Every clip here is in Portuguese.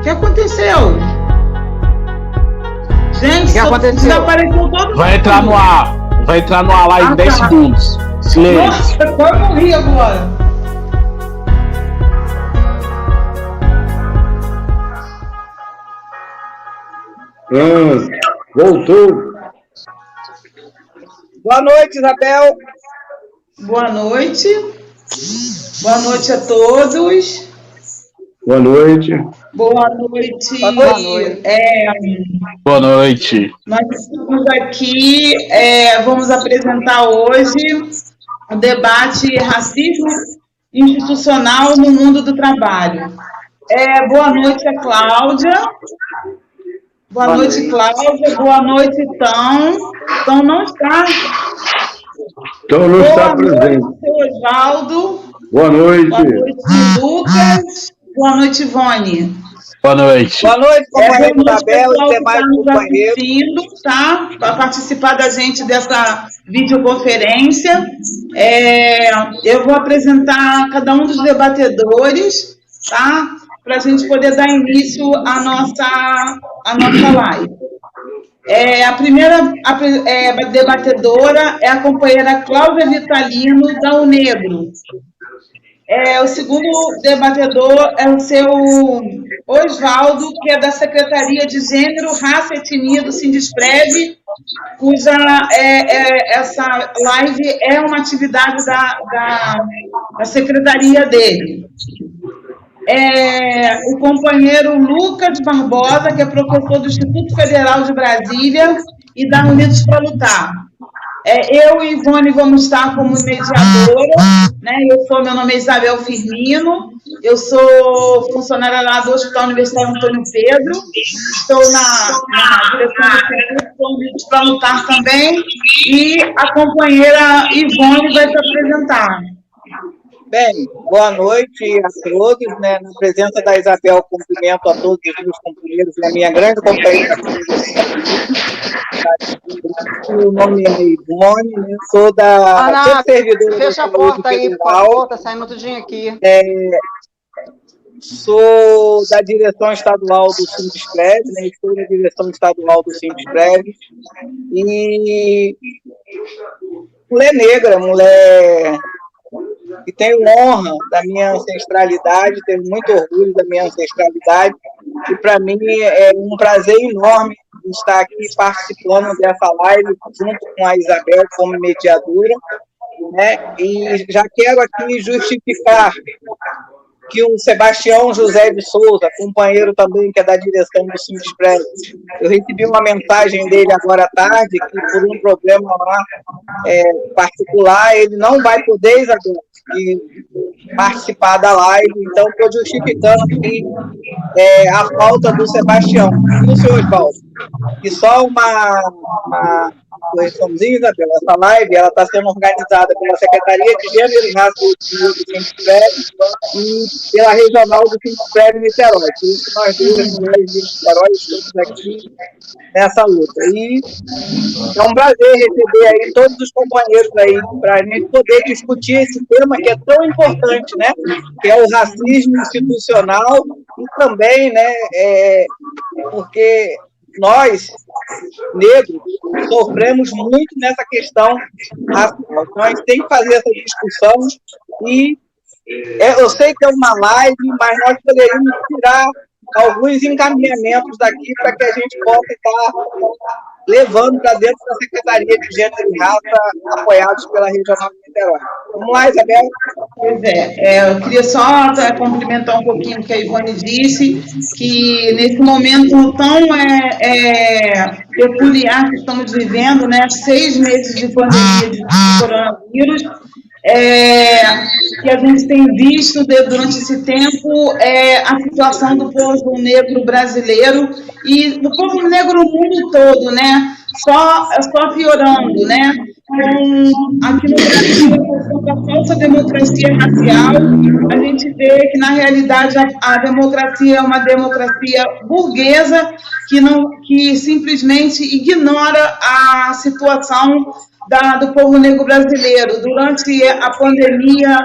que aconteceu? Gente, desapareceu todo mundo. Vai entrar no ar lá em 10 segundos. Silêncio. Nossa, eu quase morri agora. Voltou. Boa noite, Isabel. Boa noite. Boa noite a todos. Boa noite. Boa noite. Boa noite. Boa noite. Nós estamos aqui, vamos apresentar hoje o debate racismo institucional no mundo do trabalho. Boa noite a Cláudia. Boa noite, Cláudia. Boa noite, Tom. Tom não está. Tom não está presente. Boa noite, Osvaldo. Boa noite. Boa noite, Lucas. Boa noite, Ivone. Boa noite. Boa noite, companheiro Isabel e demais companheiros. Tá? Para participar da gente dessa videoconferência. Eu vou apresentar cada um dos debatedores, tá? Para a gente poder dar início à nossa live. A primeira debatedora é a companheira Cláudia Vitalino, da UNEGRO. O segundo debatedor é o seu Osvaldo, que é da Secretaria de Gênero, Raça e Etnia do Sindesprev, cuja essa live é uma atividade da secretaria dele. O companheiro Lucas Barbosa, que é professor do Instituto Federal de Brasília e da Unidos para Lutar. Eu e Ivone vamos estar como mediadora, né? Meu nome é Isabel Firmino, eu sou funcionária lá do Hospital Universitário Antônio Pedro, estou na direção do Instituto Unidos para Lutar também, e a companheira Ivone vai se apresentar. Bem, boa noite a todos, né? Na presença da Isabel, cumprimento a todos os meus companheiros e a minha grande companheira. O nome é Ivone, né? Sou da servidora. Fecha a porta aí, por favor, tá saindo tudinho aqui. Sou da direção estadual do Sindesprev, né? Estou na direção estadual do Sindesprev. E mulher negra, mulher que tenho honra da minha ancestralidade, tenho muito orgulho da minha ancestralidade, e para mim é um prazer enorme estar aqui participando dessa live junto com a Isabel como mediadora, né? E já quero aqui justificar que o Sebastião José de Souza, companheiro também que é da direção do Sindesprev, eu recebi uma mensagem dele agora à tarde que por um problema lá particular ele não vai poder, Isabel, participar da live, então estou justificando aqui a falta do Sebastião. E o senhor Osvaldo? E só uma correçãozinha, Isabel, essa live está sendo organizada pela Secretaria de Gênero e Raça do Sindesprev e pela Regional do Sindesprev Niterói. Por isso que nós duas mulheres de Niterói estamos aqui nessa luta. E é um prazer receber aí todos os companheiros aí para a gente poder discutir esse tema que é tão importante, né? Que é o racismo institucional e também, né? Porque nós, negros, sofremos muito nessa questão racial. Então, a gente tem que fazer essa discussão e eu sei que é uma live, mas nós poderíamos tirar alguns encaminhamentos daqui para que a gente possa estar levando para dentro da Secretaria de Gênero e Raça, apoiados pela Regional de Niterói. Vamos lá, Isabel? Pois eu queria só complementar um pouquinho o que a Ivone disse, que nesse momento tão peculiar que estamos vivendo, né, 6 meses de pandemia de coronavírus, que a gente tem visto durante esse tempo a situação do povo negro brasileiro e do povo negro no mundo todo, né? Só piorando, né? Aqui no Brasil, com a falsa democracia racial, a gente vê que, na realidade, a democracia é uma democracia burguesa que simplesmente ignora a situação do povo negro brasileiro. Durante a pandemia,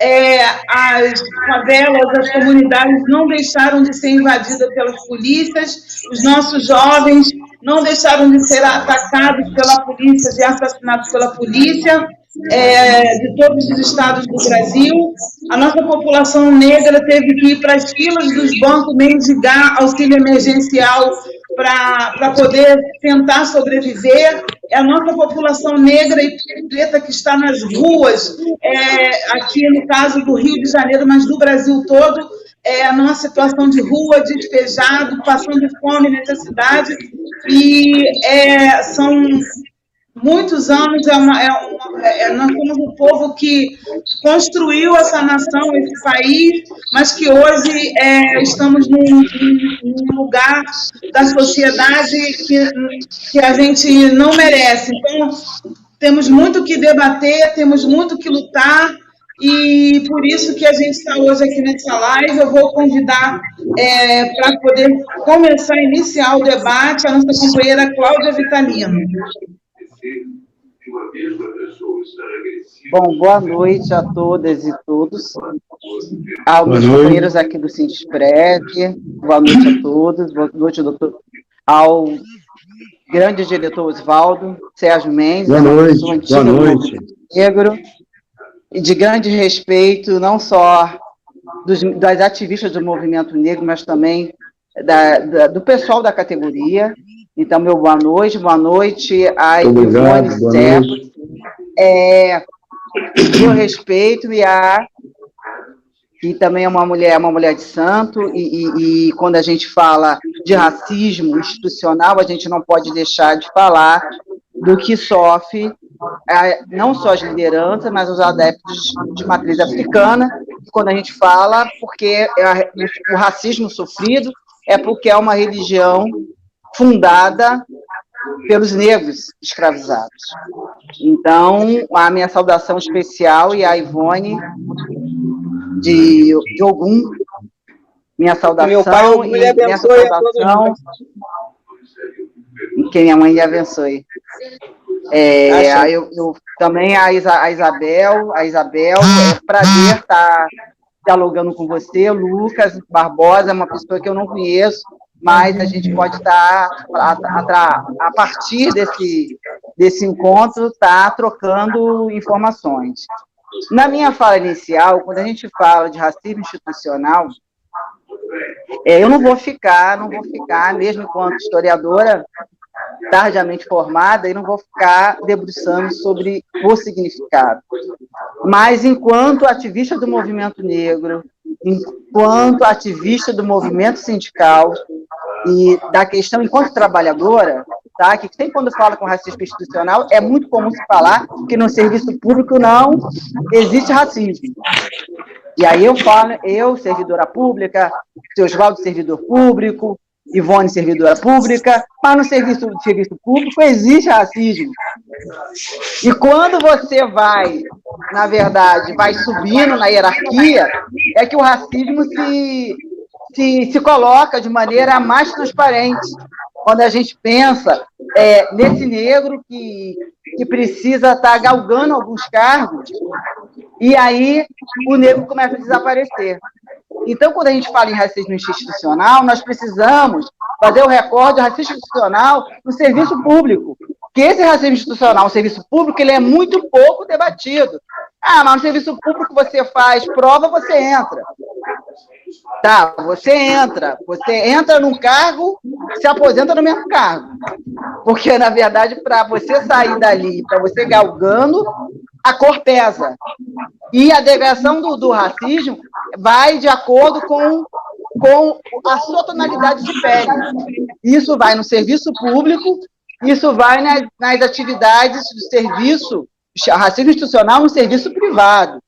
as favelas, as comunidades não deixaram de ser invadidas pelas polícias, os nossos jovens não deixaram de ser atacados pela polícia e assassinados pela polícia, de todos os estados do Brasil. A nossa população negra teve que ir para as filas dos bancos mendigar auxílio emergencial para poder tentar sobreviver. É a nossa população negra e preta que está nas ruas, aqui no caso do Rio de Janeiro, mas do Brasil todo, numa situação de rua, despejado, passando fome e necessidade, e são muitos anos, nós somos um povo que construiu essa nação, esse país, mas que hoje estamos num lugar da sociedade que a gente não merece. Então, temos muito que debater, temos muito que lutar, e por isso que a gente está hoje aqui nessa live. Eu vou convidar para poder começar a iniciar o debate a nossa companheira Cláudia Vitalino. Bom, boa noite a todas e todos, aos meus companheiros aqui do Sindesprev, boa noite a todos, boa noite, doutor, ao grande diretor Oswaldo Sérgio Mendes, boa noite. Negro, e de grande respeito, não só das ativistas do movimento negro, mas também do pessoal da categoria. Então, meu boa noite a Ivone Serra, meu respeito, que também é uma mulher de santo, e quando a gente fala de racismo institucional, a gente não pode deixar de falar do que sofre não só as lideranças, mas os adeptos de matriz africana. Quando a gente fala, porque o racismo sofrido é porque é uma religião fundada pelos negros escravizados. Então, a minha saudação especial, e a Ivone de Ogum, minha saudação, meu pai, e minha saudação, que minha mãe lhe abençoe. Eu também a Isabel, é prazer estar dialogando com você. Lucas Barbosa é uma pessoa que eu não conheço, mas a gente pode estar, a partir desse encontro, estar trocando informações. Na minha fala inicial, quando a gente fala de racismo institucional, eu não vou ficar, mesmo enquanto historiadora tardiamente formada, e não vou ficar debruçando sobre o significado. Mas, enquanto ativista do movimento negro, enquanto ativista do movimento sindical e da questão enquanto trabalhadora, tá? Que sempre quando fala com racismo institucional, é muito comum se falar que no serviço público não existe racismo. E aí eu falo, eu, servidora pública, seu Oswaldo, servidor público, Ivone, servidora pública, mas no serviço público existe racismo. E quando você vai, na verdade, vai subindo na hierarquia, é que o racismo se coloca de maneira mais transparente. Quando a gente pensa nesse negro que precisa estar galgando alguns cargos, e aí o negro começa a desaparecer. Então, quando a gente fala em racismo institucional, nós precisamos fazer o recorde do racismo institucional no serviço público. Que esse racismo institucional no serviço público ele é muito pouco debatido. Mas no serviço público você faz prova, você entra. Tá, você entra num cargo, se aposenta no mesmo cargo. Porque, na verdade, para você sair dali, para você galgando, a cor pesa. E a degradação do racismo vai de acordo com a sua tonalidade de pele. Isso vai no serviço público, isso vai nas atividades do serviço, racismo institucional no serviço privado.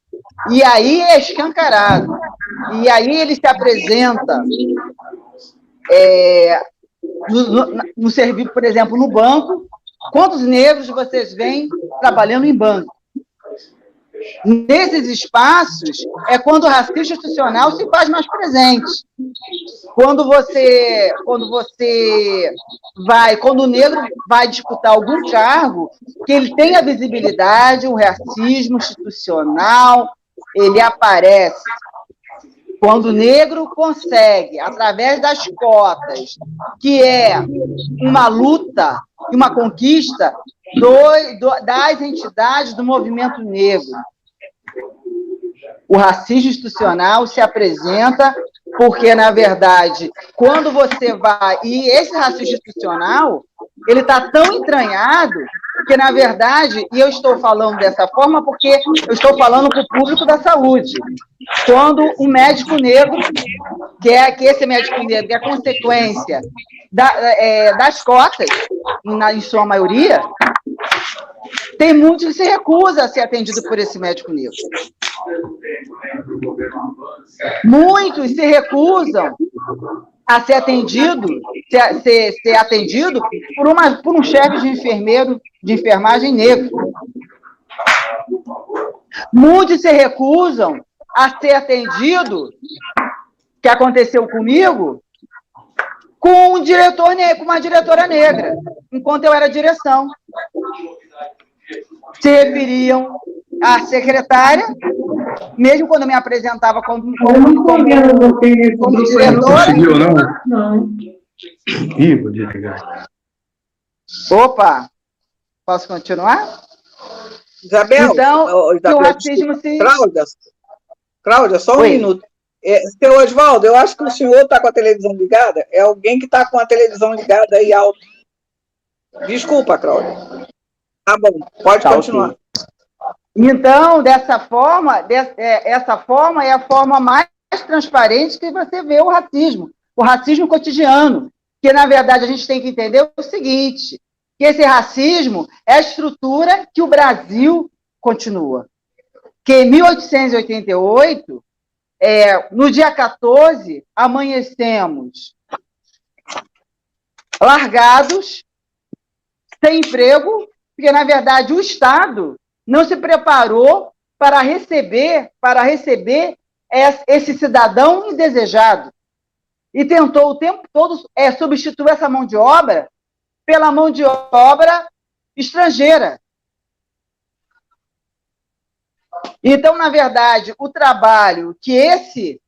E aí é escancarado. E aí ele se apresenta no serviço, por exemplo, no banco. Quantos negros vocês veem trabalhando em banco? Nesses espaços é quando o racismo institucional se faz mais presente. Quando o negro vai disputar algum cargo, que ele tenha visibilidade, o racismo institucional ele aparece quando o negro consegue, através das cotas, que é uma luta e uma conquista das entidades do movimento negro. O racismo institucional se apresenta porque, na verdade, quando você vai... E esse racismo institucional, ele está tão entranhado que, na verdade, e eu estou falando dessa forma porque eu estou falando para o público da saúde. Quando um médico negro, que esse médico negro é consequência das cotas, em sua maioria, tem muitos que se recusam a ser atendido por esse médico negro. Muitos se recusam a ser atendido, ser atendido por um chefe de enfermagem negro. Muitos se recusam a ser atendido, que aconteceu comigo, com um diretor negro, com uma diretora negra, enquanto eu era direção. Se referiam à secretária, mesmo quando eu me apresentava como diretora. Conseguiu, não? Não. Ih, vou desligar. Opa! Posso continuar? Isabel, então, Isabel, o racismo se... Cláudia, só um minuto. Seu Oswaldo, eu acho que o senhor está com a televisão ligada. É alguém que está com a televisão ligada aí alto. Desculpa, Cláudia. Tá bom, pode continuar. Okay. Então, dessa forma, essa forma é a forma mais transparente que você vê o racismo cotidiano, que, na verdade, a gente tem que entender o seguinte, que esse racismo é a estrutura que o Brasil continua. Que em 1888, no dia 14, amanhecemos largados, sem emprego, porque, na verdade, o Estado não se preparou para receber esse cidadão indesejado. E tentou o tempo todo substituir essa mão de obra pela mão de obra estrangeira. Então, na verdade, o trabalho que esse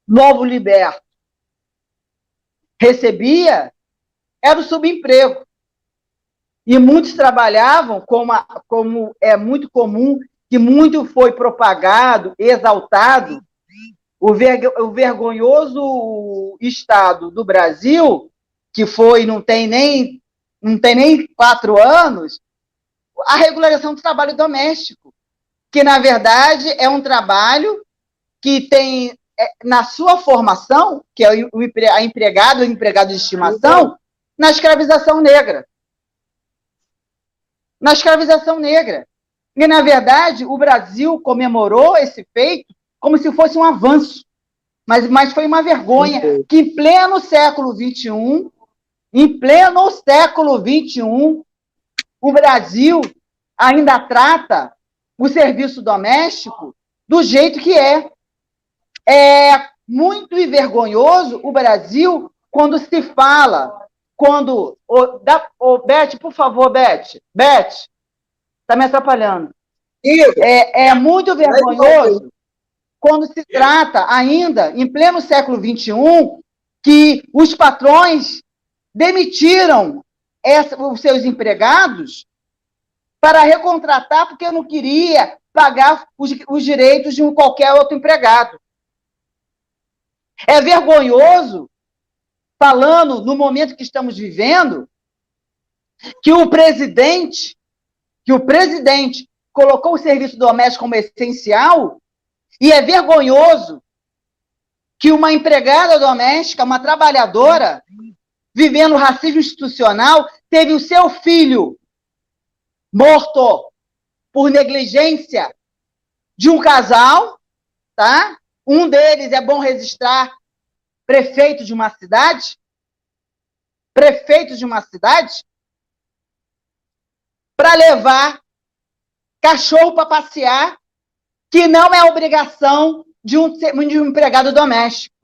novo liberto recebia era o subemprego. E muitos trabalhavam, como é muito comum, que muito foi propagado, exaltado, o vergonhoso Estado do Brasil, que não tem nem 4 anos, a regularização do trabalho doméstico, que, na verdade, é um trabalho que tem, na sua formação, que é o empregado de estimação, na escravização negra. Na escravização negra. E, na verdade, o Brasil comemorou esse feito como se fosse um avanço. Mas foi uma vergonha que, em pleno século XXI, o Brasil ainda trata o serviço doméstico do jeito que é. É muito vergonhoso o Brasil quando se fala... Beth, por favor, Beth, está me atrapalhando. É muito vergonhoso quando se trata ainda, em pleno século XXI, que os patrões demitiram os seus empregados para recontratar porque não queria pagar os direitos de qualquer outro empregado. É vergonhoso, falando no momento que estamos vivendo, que o presidente colocou o serviço doméstico como essencial, e é vergonhoso que uma empregada doméstica, uma trabalhadora, vivendo racismo institucional, teve o seu filho morto por negligência de um casal, tá? Um deles, é bom registrar, prefeito de uma cidade, para levar cachorro para passear, que não é obrigação de um empregado doméstico.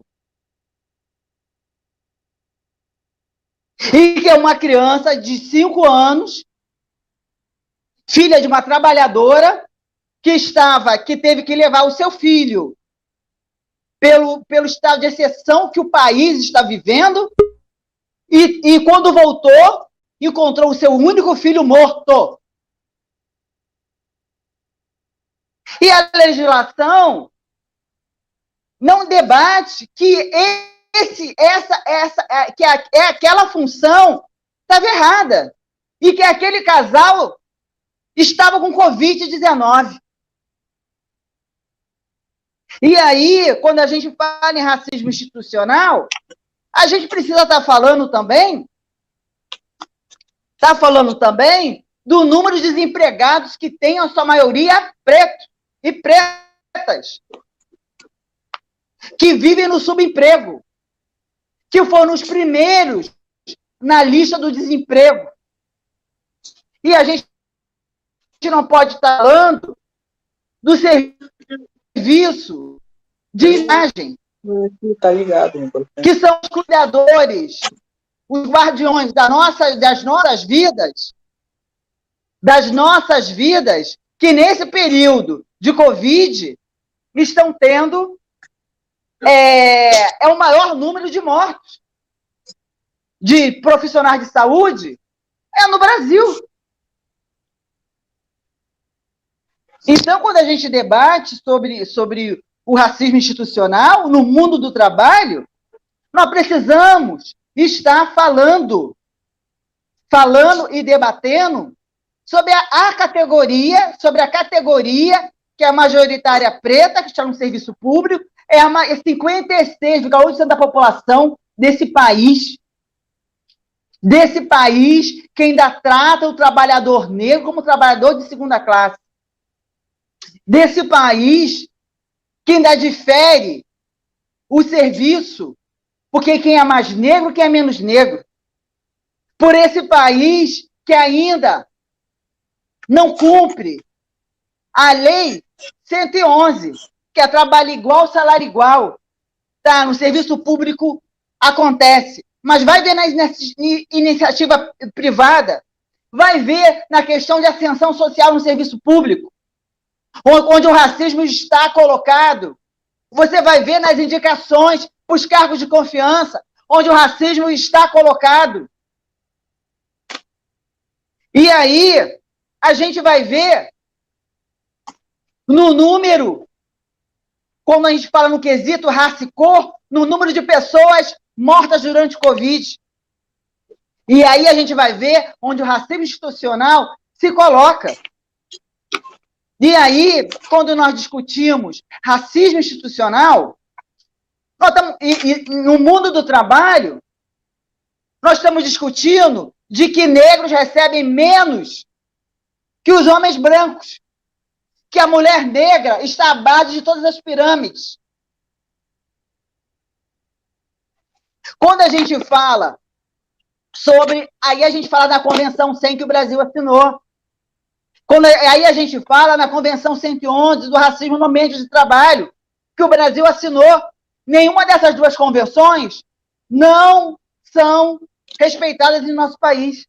E que é uma criança de 5 anos, filha de uma trabalhadora, que teve que levar o seu filho pelo estado de exceção que o país está vivendo, e quando voltou, encontrou o seu único filho morto. E a legislação não debate que aquela função estava errada e que aquele casal estava com Covid-19. E aí, quando a gente fala em racismo institucional, a gente precisa estar falando também do número de desempregados que tem, a sua maioria, pretos e pretas, que vivem no subemprego, que foram os primeiros na lista do desemprego. E a gente não pode estar falando do serviço de imagem, Tá ligado, que são os cuidadores, os guardiões das nossas vidas, que nesse período de Covid estão tendo o maior número de mortos de profissionais de saúde no Brasil. Então, quando a gente debate sobre o racismo institucional no mundo do trabalho, nós precisamos estar falando e debatendo sobre a categoria que é a majoritária preta, que está no serviço público, é 56,8% da população desse país que ainda trata o trabalhador negro como trabalhador de segunda classe, desse país que ainda difere o serviço, porque quem é mais negro, quem é menos negro, por esse país que ainda não cumpre a Lei 111, que é trabalho igual, salário igual. Tá? No serviço público acontece. Mas vai ver na iniciativa privada, vai ver na questão de ascensão social no serviço público, onde o racismo está colocado. Você vai ver nas indicações para os cargos de confiança, onde o racismo está colocado. E aí, a gente vai ver no número, como a gente fala no quesito raça e cor, no número de pessoas mortas durante o Covid. E aí a gente vai ver onde o racismo institucional se coloca. E aí, quando nós discutimos racismo institucional, no mundo do trabalho, nós estamos discutindo de que negros recebem menos que os homens brancos, que a mulher negra está abaixo de todas as pirâmides. Quando a gente fala aí a gente fala da Convenção 100 que o Brasil assinou. Aí a gente fala na Convenção 111 do racismo no ambiente de trabalho, que o Brasil assinou. Nenhuma dessas duas convenções não são respeitadas em nosso país.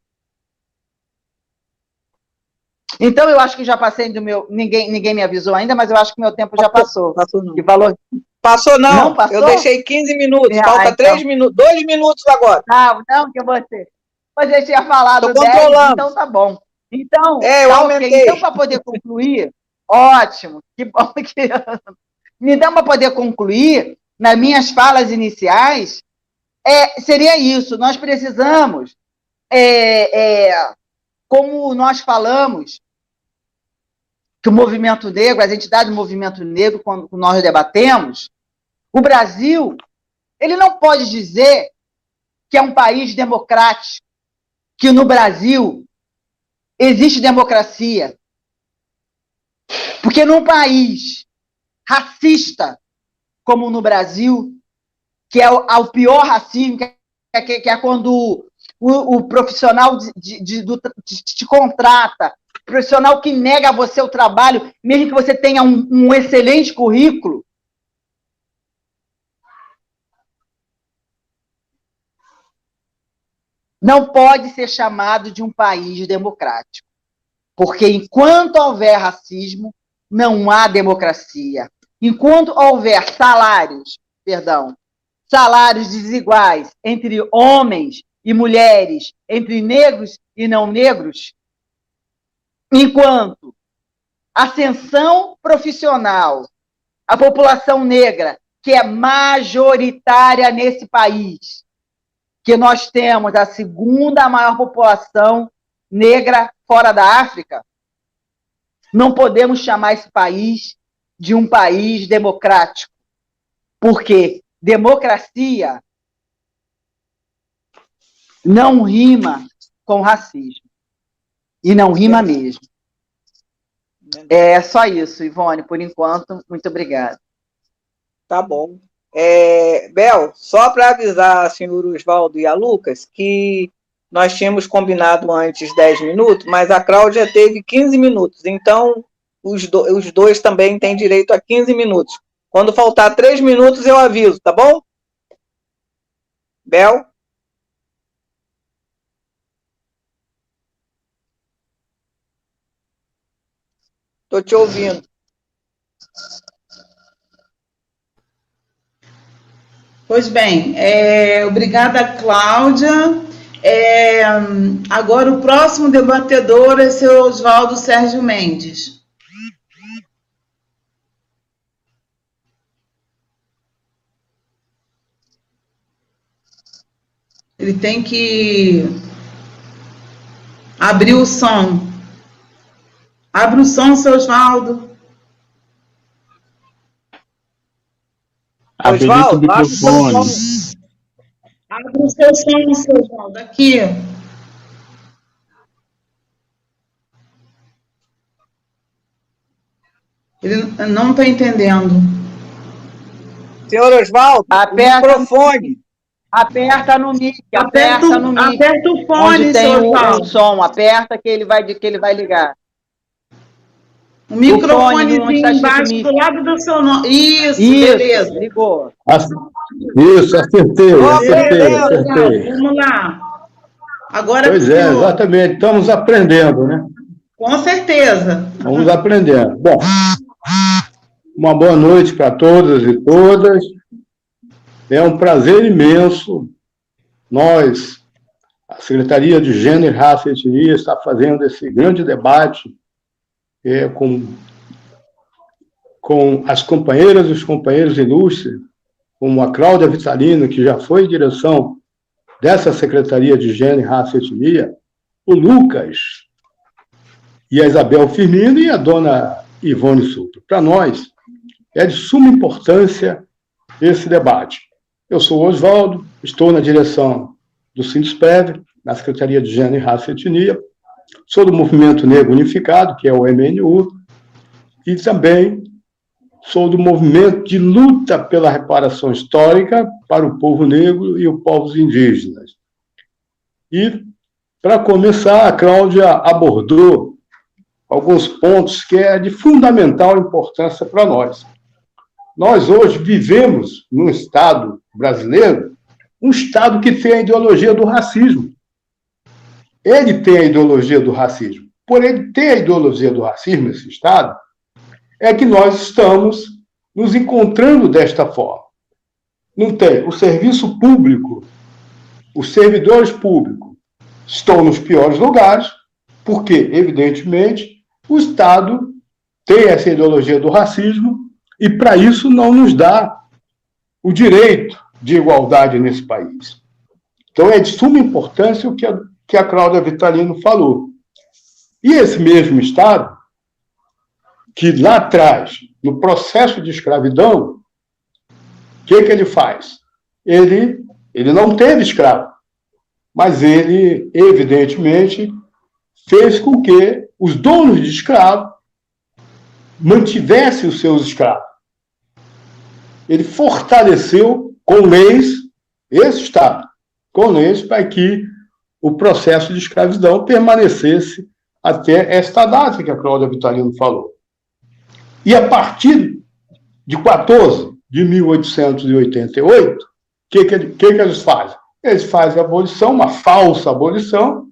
Então, eu acho que já passei do meu... Ninguém me avisou ainda, mas eu acho que meu tempo já passou. Passou não. Que falou... Passou não. Não passou? Eu deixei 15 minutos. Falta então. 3 minutos. 2 minutos agora. Não, que você... Mas eu tinha falado 10, então tá bom. Então, eu aumentei. Então, para poder concluir, ótimo, que bom que... Então, para poder concluir, nas minhas falas iniciais, seria isso. Nós precisamos, como nós falamos, que o movimento negro, as entidades do movimento negro, quando nós debatemos, o Brasil, ele não pode dizer que é um país democrático, que no Brasil existe democracia. Porque num país racista, como no Brasil, que é o pior racismo, que é quando o profissional te contrata, o profissional que nega a você o trabalho, mesmo que você tenha um excelente currículo. Não pode ser chamado de um país democrático. Porque enquanto houver racismo, não há democracia. Enquanto houver salários desiguais entre homens e mulheres, entre negros e não negros, enquanto ascensão profissional, a população negra, que é majoritária nesse país, que nós temos a segunda maior população negra fora da África, não podemos chamar esse país de um país democrático, porque democracia não rima com racismo, e não rima mesmo. É só isso, Ivone, por enquanto. Muito obrigada. Tá bom. Bel, só para avisar a senhora Osvaldo e a Lucas que nós tínhamos combinado antes 10 minutos, mas a Cláudia teve 15 minutos, então os dois também têm direito a 15 minutos. Quando faltar 3 minutos, eu aviso, tá bom? Bel? Estou te ouvindo. Pois bem, obrigada, Cláudia. Agora o próximo debatedor é seu Osvaldo Sérgio Mendes. Ele tem que abrir o som. Abre o som, seu Osvaldo. Habilita o microfone. Abre o seu som, seu Osvaldo. Aqui. Ele não está entendendo. Senhor Osvaldo, microfone. Aperta no mic, aperta o fone, onde tem o som, aperta que ele vai ligar. O microfonezinho embaixo do lado do seu nome. Isso, beleza. Ligou. Isso, acertei. Vamos lá. Agora, pois é, exatamente. Estamos aprendendo, né? Com certeza. Vamos aprendendo. Bom, uma boa noite para todas e todas. É um prazer imenso. Nós, a Secretaria de Gênero, Raça e Etnia, está fazendo esse grande debate com as companheiras e os companheiros ilustres, como a Cláudia Vitalino, que já foi direção dessa Secretaria de Gênero, Raça e Etnia, o Lucas e a Isabel Firmino e a dona Ivone Souto. Para nós, é de suma importância esse debate. Eu sou o Osvaldo, estou na direção do Sindusprev, na Secretaria de Gênero, Raça e Etnia, sou do Movimento Negro Unificado, que é o MNU, e também sou do movimento de luta pela reparação histórica para o povo negro e os povos indígenas. E, para começar, a Cláudia abordou alguns pontos que é de fundamental importância para nós. Nós hoje vivemos num Estado brasileiro, um Estado que tem a ideologia do racismo. Ele tem a ideologia do racismo. Por ele ter a ideologia do racismo, esse Estado, é que nós estamos nos encontrando desta forma. Não tem o serviço público, os servidores públicos estão nos piores lugares, porque, evidentemente, o Estado tem essa ideologia do racismo e, para isso, não nos dá o direito de igualdade nesse país. Então, é de suma importância o que a Cláudia Vitalino falou. E esse mesmo Estado, que lá atrás, no processo de escravidão, o que ele faz? Ele não teve escravo, mas ele, evidentemente, fez com que os donos de escravos mantivessem os seus escravos. Ele fortaleceu com leis esse Estado, com leis para que o processo de escravidão permanecesse até esta data que a Cláudia Vitalino falou. E a partir de 14 de 1888, o que eles fazem? Eles fazem a abolição, uma falsa abolição,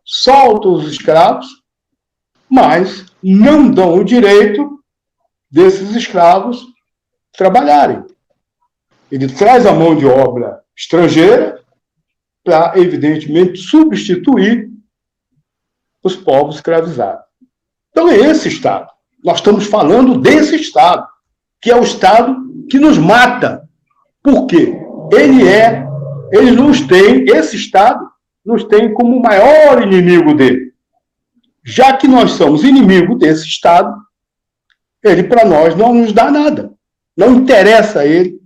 soltam os escravos, mas não dão o direito desses escravos trabalharem. Ele traz a mão de obra estrangeira para, evidentemente, substituir os povos escravizados. Então, é esse Estado. Nós estamos falando desse Estado, que é o Estado que nos mata. Por quê? Ele nos tem, esse Estado nos tem como o maior inimigo dele. Já que nós somos inimigo desse Estado, ele para nós não nos dá nada. Não interessa a ele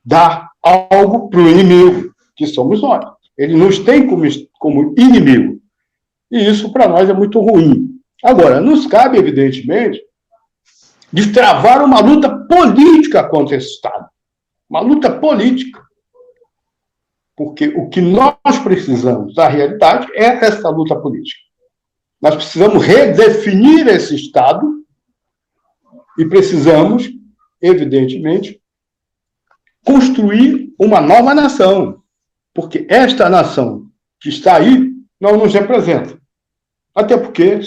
dar algo para o inimigo, que somos nós. Ele nos tem como inimigo. E isso para nós é muito ruim. Agora, nos cabe, evidentemente, destravar uma luta política contra esse Estado. Uma luta política. Porque o que nós precisamos, na realidade, é essa luta política. Nós precisamos redefinir esse Estado e precisamos, evidentemente, construir uma nova nação. Porque esta nação que está aí não nos representa. Até porque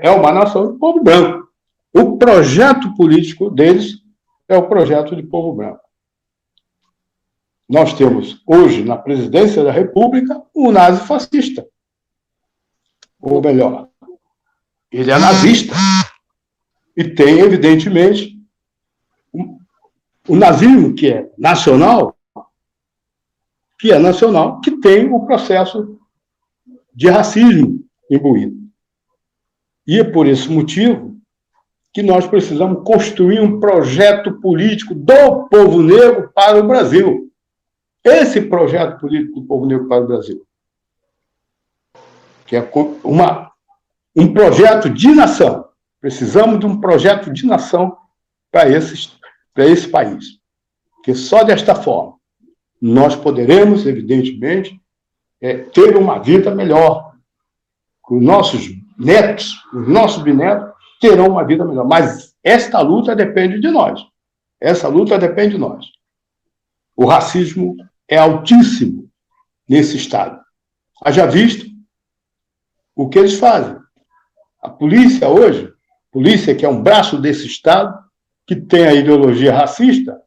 é uma nação de povo branco. O projeto político deles é o projeto de povo branco. Nós temos hoje, na presidência da República, um nazifascista. Ou melhor, ele é nazista. E tem, evidentemente, o nazismo, que é nacional, que tem o processo de racismo imbuído. E é por esse motivo que nós precisamos construir um projeto político do povo negro para o Brasil. Esse projeto político do povo negro para o Brasil, que é um projeto de nação. Precisamos de um projeto de nação para esse país. Porque só desta forma nós poderemos, evidentemente, ter uma vida melhor. Os nossos netos, os nossos bisnetos terão uma vida melhor. Mas esta luta depende de nós. Essa luta depende de nós. O racismo é altíssimo nesse Estado. Haja visto o que eles fazem. A polícia hoje, polícia que é um braço desse Estado, que tem a ideologia racista,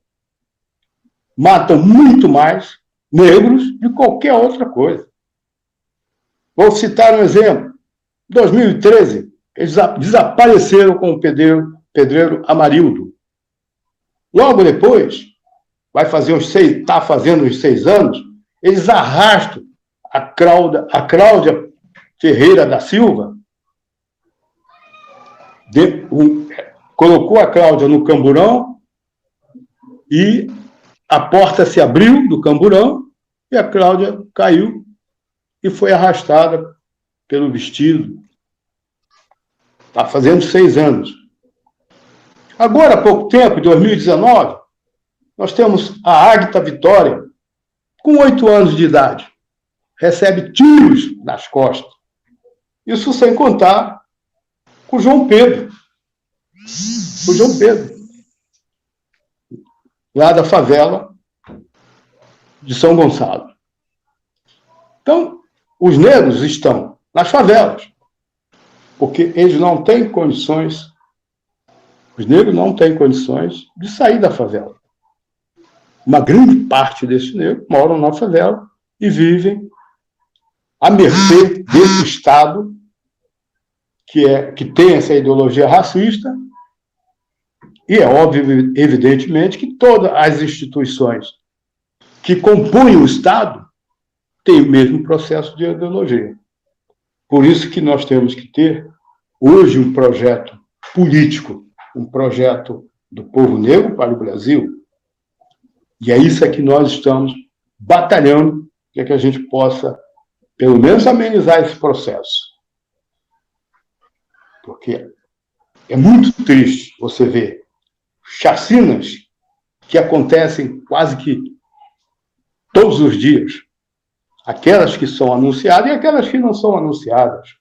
matam muito mais negros de qualquer outra coisa. Vou citar um exemplo. Em 2013, eles desapareceram com o pedreiro Amarildo. Logo depois, está fazendo uns 6 anos, eles arrastam a Cláudia Ferreira da Silva, colocou a Cláudia no camburão e a porta se abriu do camburão e a Cláudia caiu e foi arrastada pelo vestido. Está fazendo 6 anos. Agora, há pouco tempo, em 2019, nós temos a Águita Vitória, com 8 anos de idade. Recebe tiros nas costas. Isso sem contar com o João Pedro. O João Pedro. Lá da favela de São Gonçalo. Então, os negros estão nas favelas, porque eles não têm condições, os negros não têm condições de sair da favela. Uma grande parte desses negros moram na favela e vivem à mercê desse Estado que tem essa ideologia racista. E é óbvio, evidentemente, que todas as instituições que compõem o Estado têm o mesmo processo de ideologia. Por isso que nós temos que ter, hoje, um projeto político, um projeto do povo negro para o Brasil. E é isso que nós estamos batalhando para que a gente possa, pelo menos, amenizar esse processo. Porque é muito triste você ver chacinas que acontecem quase que todos os dias. Aquelas que são anunciadas e aquelas que não são anunciadas.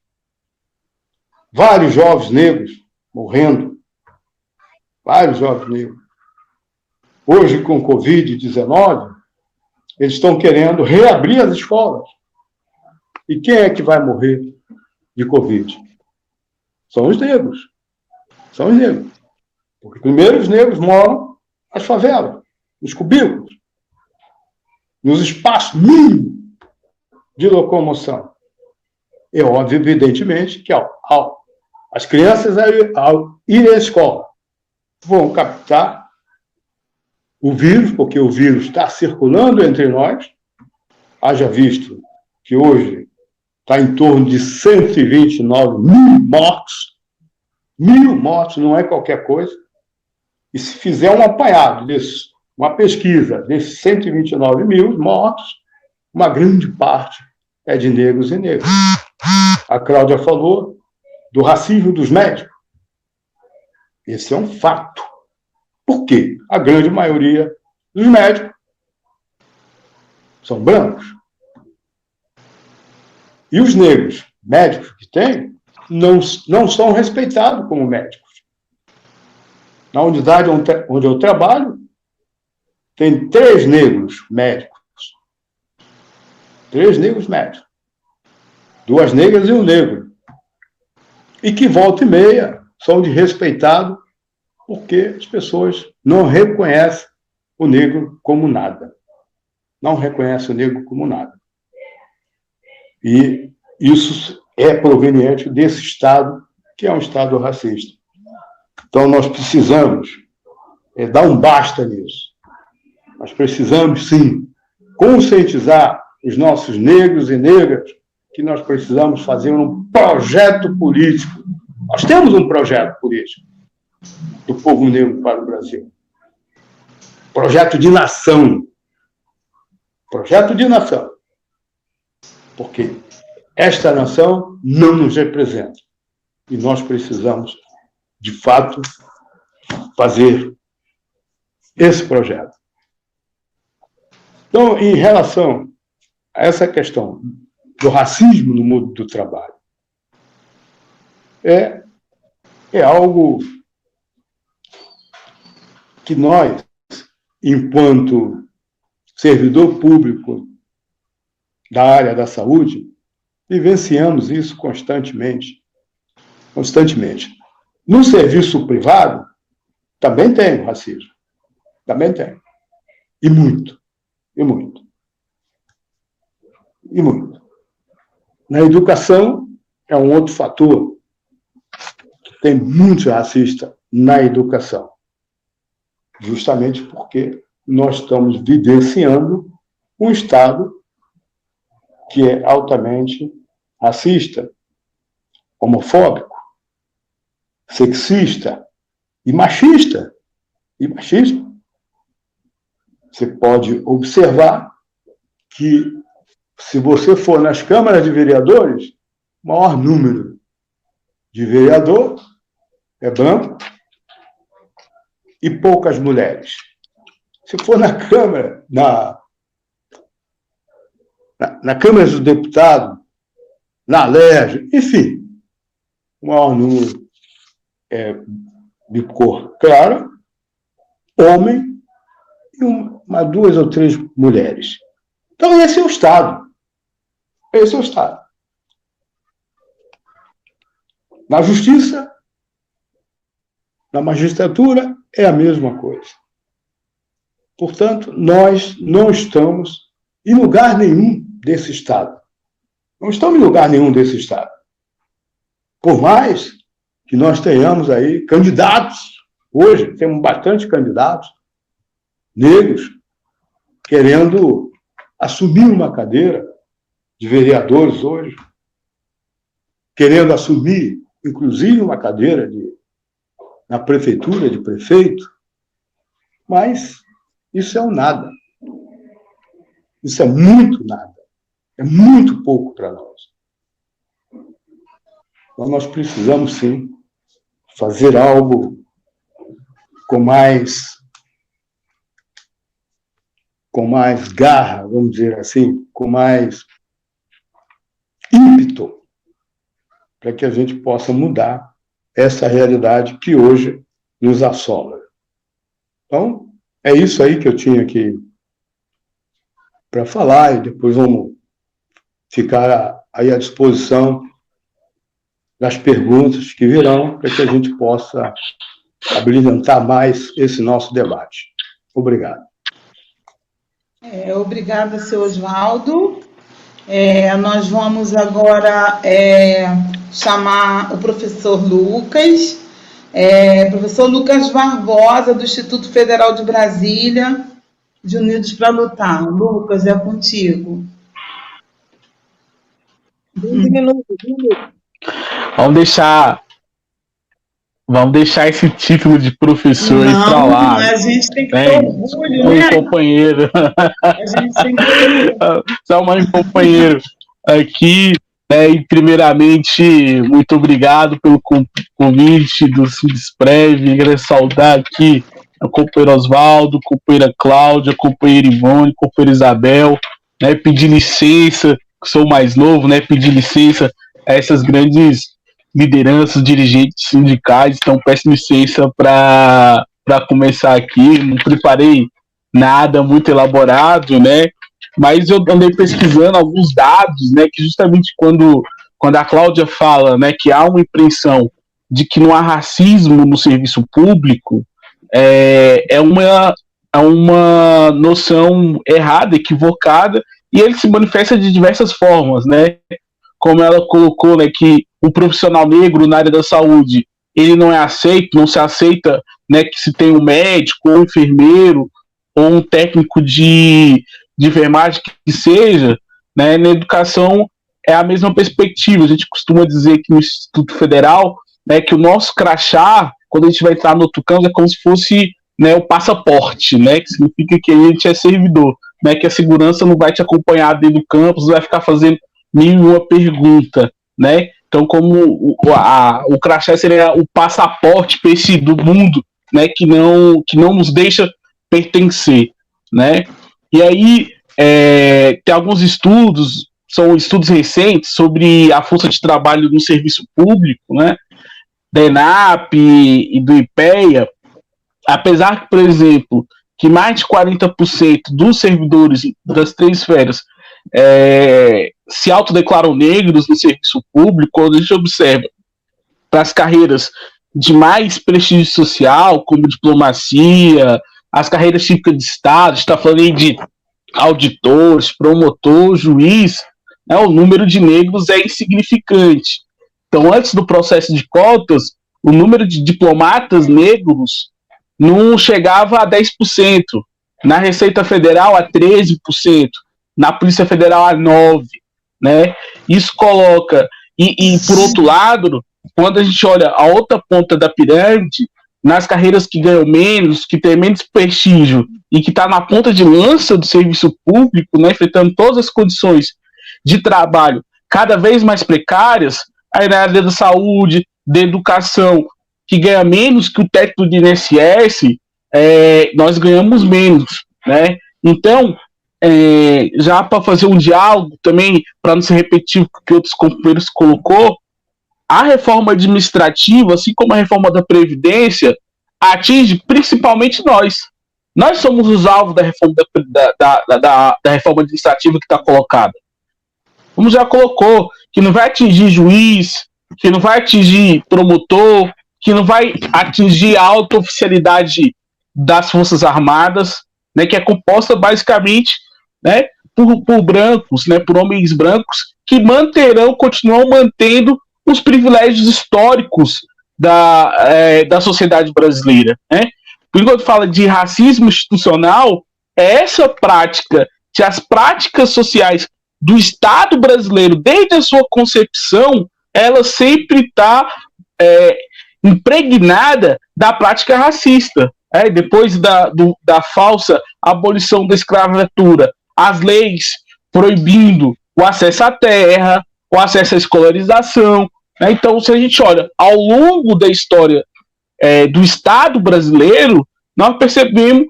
Vários jovens negros morrendo. Vários jovens negros. Hoje, com Covid-19, eles estão querendo reabrir as escolas. E quem é que vai morrer de Covid? São os negros. São os negros. Porque, primeiro, os negros moram nas favelas, nos cubículos, nos espaços mínimos de locomoção. É óbvio, evidentemente, que as crianças, ao ir à escola, vão captar o vírus, porque o vírus está circulando entre nós. Haja visto que hoje está em torno de 129 mil mortos. 1.000 mortos não é qualquer coisa. E se fizer um apanhado uma pesquisa desses 129 mil mortos, uma grande parte é de negros e negras. A Cláudia falou do racismo dos médicos. Esse é um fato. Por quê? A grande maioria dos médicos são brancos. E os negros médicos que tem não são respeitados como médicos. Na unidade onde eu trabalho, tem 3 negros médicos. 3 negros médicos. 2 negras e um negro. E que volta e meia são desrespeitados porque as pessoas não reconhecem o negro como nada. Não reconhecem o negro como nada. E isso é proveniente desse Estado, que é um Estado racista. Então, nós precisamos dar um basta nisso. Nós precisamos, sim, conscientizar os nossos negros e negras que nós precisamos fazer um projeto político. Nós temos um projeto político do povo negro para o Brasil. Projeto de nação. Projeto de nação. Porque esta nação não nos representa. E nós precisamos, de fato, fazer esse projeto. Então, em relação a essa questão do racismo no mundo do trabalho, é algo que nós, enquanto servidor público da área da saúde, vivenciamos isso constantemente. No serviço privado, também tem racismo. Também tem. E muito. Na educação, é um outro fator. Tem muito racista na educação. Justamente porque nós estamos vivenciando um Estado que é altamente racista, homofóbico, sexista e machista. Você pode observar que, se você for nas câmaras de vereadores, o maior número de vereador é branco e poucas mulheres. Se for na Câmara, na Câmara dos Deputados, na LERJ, enfim, o maior número é de cor clara, homem e 2 ou 3 mulheres. Então, esse é o Estado. Na Justiça, na magistratura, é a mesma coisa. Portanto, nós não estamos em lugar nenhum desse Estado. Não estamos em lugar nenhum desse Estado. Por mais que nós tenhamos aí candidatos, hoje temos bastante candidatos negros querendo assumir uma cadeira de vereadores hoje, querendo assumir, inclusive, uma cadeira na prefeitura de prefeito, mas isso é um nada. Isso é muito nada. É muito pouco para nós. Então, nós precisamos, sim, fazer algo com mais garra, vamos dizer assim, com mais ímpeto, para que a gente possa mudar essa realidade que hoje nos assola. Então, é isso aí que eu tinha aqui para falar, e depois vamos ficar aí à disposição das perguntas que virão, para que a gente possa abrilhantar mais esse nosso debate. Obrigado. Obrigada, seu Oswaldo. Nós vamos agora chamar o professor Lucas. Professor Lucas Barbosa, do Instituto Federal de Brasília, de Unidos para Lutar. Lucas, é contigo. 15 minutos. Vamos deixar esse título de professor aí pra lá. A gente tem que ter orgulho, né? Companheiro. A gente tem que ter orgulho. Só mais companheiro aqui. E primeiramente, muito obrigado pelo convite do Sindesprev. Quero saudar aqui a companheira Oswaldo, a companheira Cláudia, a companheira Ivone, a companheira Isabel, pedir licença, que sou mais novo, pedir licença a essas grandes lideranças, dirigentes sindicais. Então peço licença para começar aqui. Não preparei nada muito elaborado, mas eu andei pesquisando alguns dados, que justamente quando a Cláudia fala, que há uma impressão de que não há racismo no serviço público, é uma noção errada, equivocada, e ele se manifesta de diversas formas, como ela colocou, que o profissional negro na área da saúde, ele não é aceito, não se aceita, que se tem um médico, ou um enfermeiro, ou um técnico de enfermagem que seja, na educação é a mesma perspectiva. A gente costuma dizer que no Instituto Federal, que o nosso crachá, quando a gente vai entrar no outro campo, é como se fosse o passaporte, que significa que a gente é servidor, que a segurança não vai te acompanhar dentro do campus, vai ficar fazendo mil e uma pergunta, Então, como o crachá seria o passaporte para esse do mundo, que não nos deixa pertencer, E aí tem alguns estudos, são estudos recentes sobre a força de trabalho no serviço público, da ENAP e do IPEA. Apesar que, por exemplo, que mais de 40% dos servidores das três esferas se autodeclaram negros no serviço público, quando a gente observa para as carreiras de mais prestígio social, como diplomacia, as carreiras típicas de Estado, está falando aí de auditores, promotor, juiz, o número de negros é insignificante. Então, antes do processo de cotas, o número de diplomatas negros não chegava a 10%, na Receita Federal a 13%, na Polícia Federal a 9%, Isso coloca, e por outro lado, quando a gente olha a outra ponta da pirâmide, nas carreiras que ganham menos, que tem menos prestígio e que está na ponta de lança do serviço público, enfrentando todas as condições de trabalho cada vez mais precárias, aí na área da saúde, da educação, que ganha menos que o teto do INSS, nós ganhamos menos, Então, já para fazer um diálogo também, para não ser repetitivo com o que outros companheiros colocou, a reforma administrativa, assim como a reforma da Previdência, atinge principalmente nós. Nós somos os alvos da reforma, da reforma administrativa que está colocada. Como já colocou, que não vai atingir juiz, que não vai atingir promotor, que não vai atingir a alta oficialidade das Forças Armadas, que é composta basicamente por brancos, por homens brancos, que continuam mantendo os privilégios históricos da sociedade brasileira. Por enquanto fala de racismo institucional, é essa prática, que as práticas sociais do Estado brasileiro, desde a sua concepção, ela sempre está impregnada da prática racista. Depois da falsa abolição da escravatura, as leis proibindo o acesso à terra, o acesso à escolarização. Então, se a gente olha ao longo da história do Estado brasileiro, nós percebemos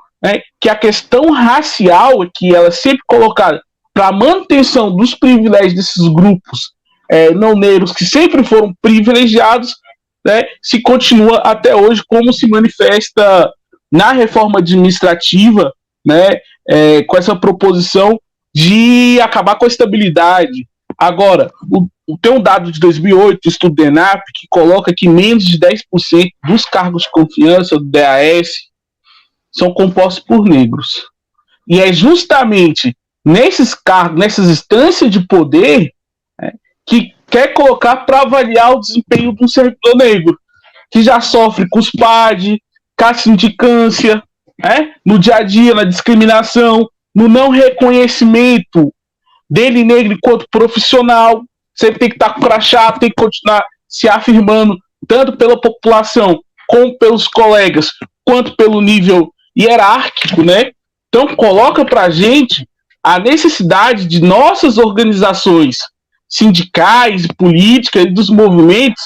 que a questão racial, que ela é sempre colocada para a manutenção dos privilégios desses grupos não negros, que sempre foram privilegiados, se continua até hoje, como se manifesta na reforma administrativa, com essa proposição de acabar com a estabilidade. Agora, tem um dado de 2008, do estudo do ENAP, que coloca que menos de 10% dos cargos de confiança do DAS são compostos por negros. E é justamente nesses cargos, nessas instâncias de poder, que quer colocar para avaliar o desempenho de um servidor negro, que já sofre cuspade, caça-indicância, no dia a dia, na discriminação, no não reconhecimento dele negro enquanto profissional. Você tem que estar com crachá, tem que continuar se afirmando, tanto pela população, como pelos colegas, quanto pelo nível hierárquico, né? Então, coloca para a gente a necessidade de nossas organizações sindicais, políticas e dos movimentos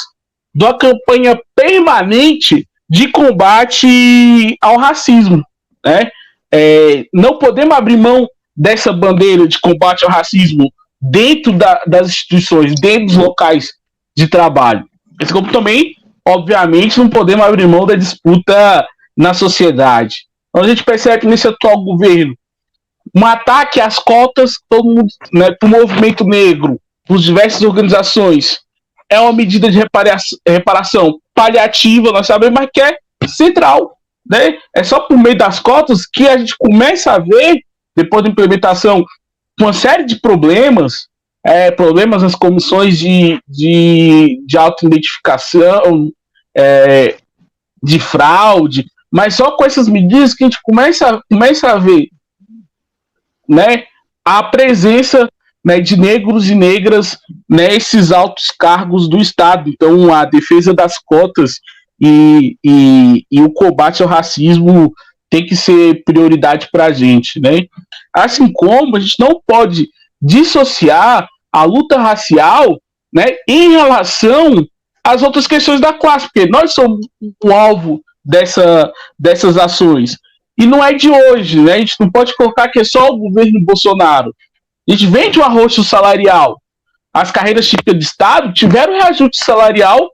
de uma campanha permanente de combate ao racismo, né? Não podemos abrir mão dessa bandeira de combate ao racismo dentro das instituições, dentro dos locais de trabalho. Assim como também, obviamente, não podemos abrir mão da disputa na sociedade. Então a gente percebe nesse atual governo um ataque às cotas, todo mundo, né, para o movimento negro, por diversas organizações, é uma medida de reparação paliativa, nós sabemos, mas que é central, né? É só por meio das cotas que a gente começa a ver, depois da implementação, uma série de problemas nas comissões de autoidentificação, de fraude, mas só com essas medidas que a gente começa a ver, né, a presença, né, de negros e negras nesses altos cargos do Estado. Então, a defesa das cotas e o combate ao racismo tem que ser prioridade para a gente, né? Assim como a gente não pode dissociar a luta racial, né, em relação às outras questões da classe, porque nós somos o alvo dessas ações. E não é de hoje, né? A gente não pode colocar que é só o governo Bolsonaro. A gente vem de um arroxo salarial. As carreiras típicas de Estado tiveram reajuste salarial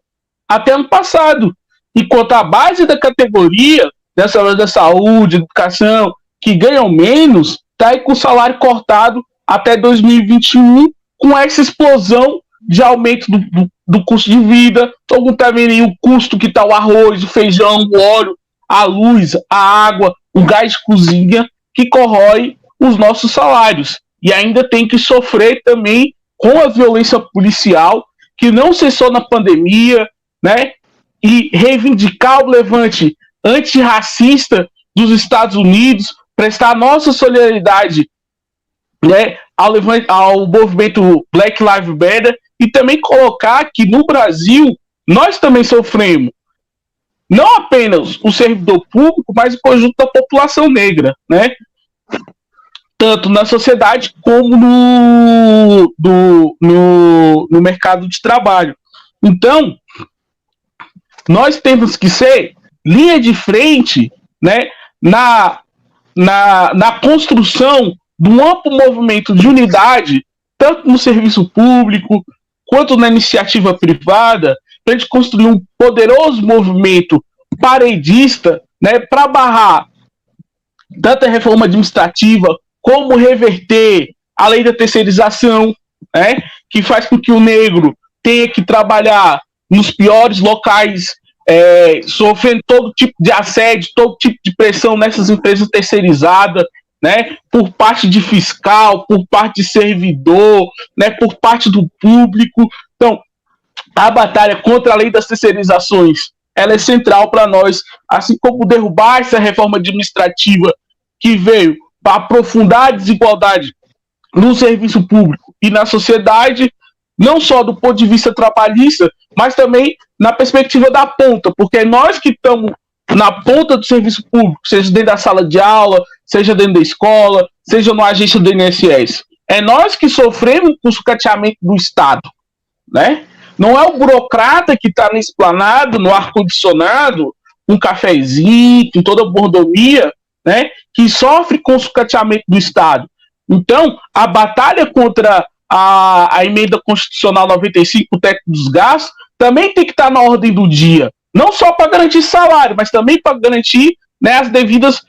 até ano passado. Enquanto a base da categoria dessa área da saúde, educação, que ganham menos, está aí com o salário cortado até 2021, com essa explosão de aumento do custo de vida. Todo mundo está vendo aí o custo que está o arroz, o feijão, o óleo, a luz, a água, o gás de cozinha, que corrói os nossos salários. E ainda tem que sofrer também com a violência policial, que não cessou na pandemia, né? E reivindicar o levante antirracista dos Estados Unidos, prestar nossa solidariedade, né, ao movimento Black Lives Matter, e também colocar que no Brasil nós também sofremos, não apenas o servidor público, mas o conjunto da população negra, né? Tanto na sociedade como no mercado de trabalho. Então, nós temos que ser linha de frente, né, na construção de um amplo movimento de unidade, tanto no serviço público quanto na iniciativa privada, para a gente construir um poderoso movimento paredista, né, para barrar tanto a reforma administrativa como reverter a lei da terceirização, né, que faz com que o negro tenha que trabalhar nos piores locais, sofrendo todo tipo de assédio, todo tipo de pressão nessas empresas terceirizadas, né, por parte de fiscal, por parte de servidor, né, por parte do público. Então, a batalha contra a lei das terceirizações, ela é central para nós, assim como derrubar essa reforma administrativa que veio para aprofundar a desigualdade no serviço público e na sociedade, não só do ponto de vista trabalhista, mas também na perspectiva da ponta, porque é nós que estamos na ponta do serviço público, seja dentro da sala de aula, seja dentro da escola, seja numa agência do INSS. É nós que sofremos com o sucateamento do Estado, né? Não é o burocrata que está na esplanada, no ar-condicionado, com um cafezinho, com toda a mordomia, né, que sofre com o sucateamento do Estado. Então, a batalha contra a emenda constitucional 95, o teto dos gastos, também tem que estar na ordem do dia. Não só para garantir salário, mas também para garantir, né, as devidas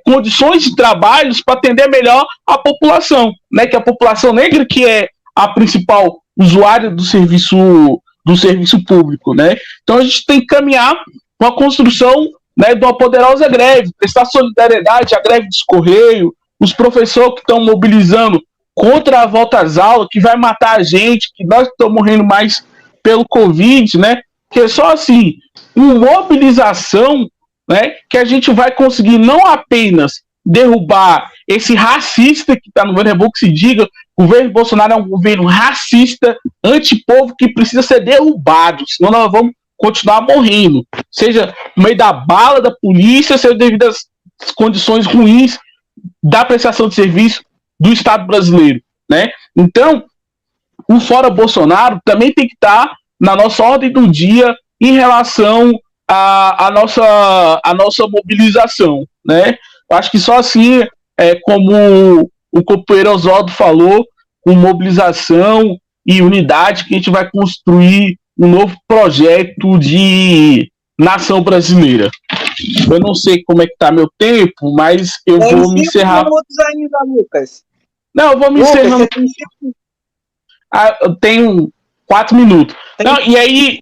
condições de trabalho para atender melhor a população, né, que a população negra, que é a principal usuária do serviço público, né? Então a gente tem que caminhar com a construção, né, de uma poderosa greve, prestar solidariedade à greve dos Correios, os professores que estão mobilizando contra a volta às aulas, que vai matar a gente, que nós estamos morrendo mais pelo Covid, né? Que é só assim, uma mobilização, né, que a gente vai conseguir não apenas derrubar esse racista que está no governo, é bom que se diga, o governo Bolsonaro é um governo racista, antipovo, que precisa ser derrubado, senão nós vamos continuar morrendo, seja no meio da bala da polícia, seja devido às condições ruins da prestação de serviço do Estado brasileiro, né? Então, o Fora Bolsonaro também tem que estar na nossa ordem do dia em relação à nossa mobilização, né? Eu acho que só assim, como o companheiro Oswaldo falou, com mobilização e unidade, que a gente vai construir um novo projeto de nação brasileira. Eu não sei como é que tá meu tempo, mas eu vou me encerrar. Ainda, Lucas. Não, eu vou me encerrando. Eu tenho 4 minutos. Não, e aí,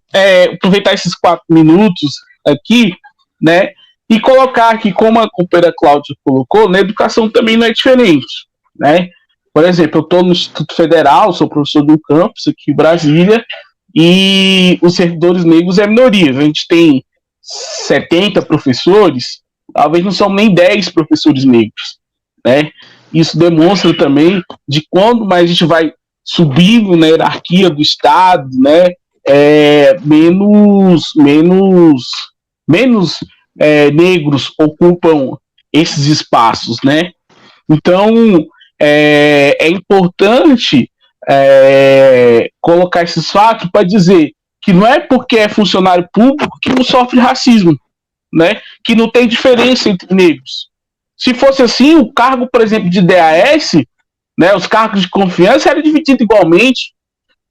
aproveitar esses 4 minutos aqui, né, e colocar aqui, como a companheira Cláudia colocou, na educação também não é diferente, né? Por exemplo, eu estou no Instituto Federal, sou professor do campus aqui em Brasília, e os servidores negros é minoria. A gente tem 70 professores, talvez não são nem 10 professores negros, né? Isso demonstra também de quando mais a gente vai subindo na hierarquia do Estado, né? Menos negros ocupam esses espaços, né? Então, é importante colocar esses fatos para dizer que não é porque é funcionário público que não sofre racismo, né? Que não tem diferença entre negros. Se fosse assim, o cargo, por exemplo, de DAS, né, os cargos de confiança eram divididos igualmente,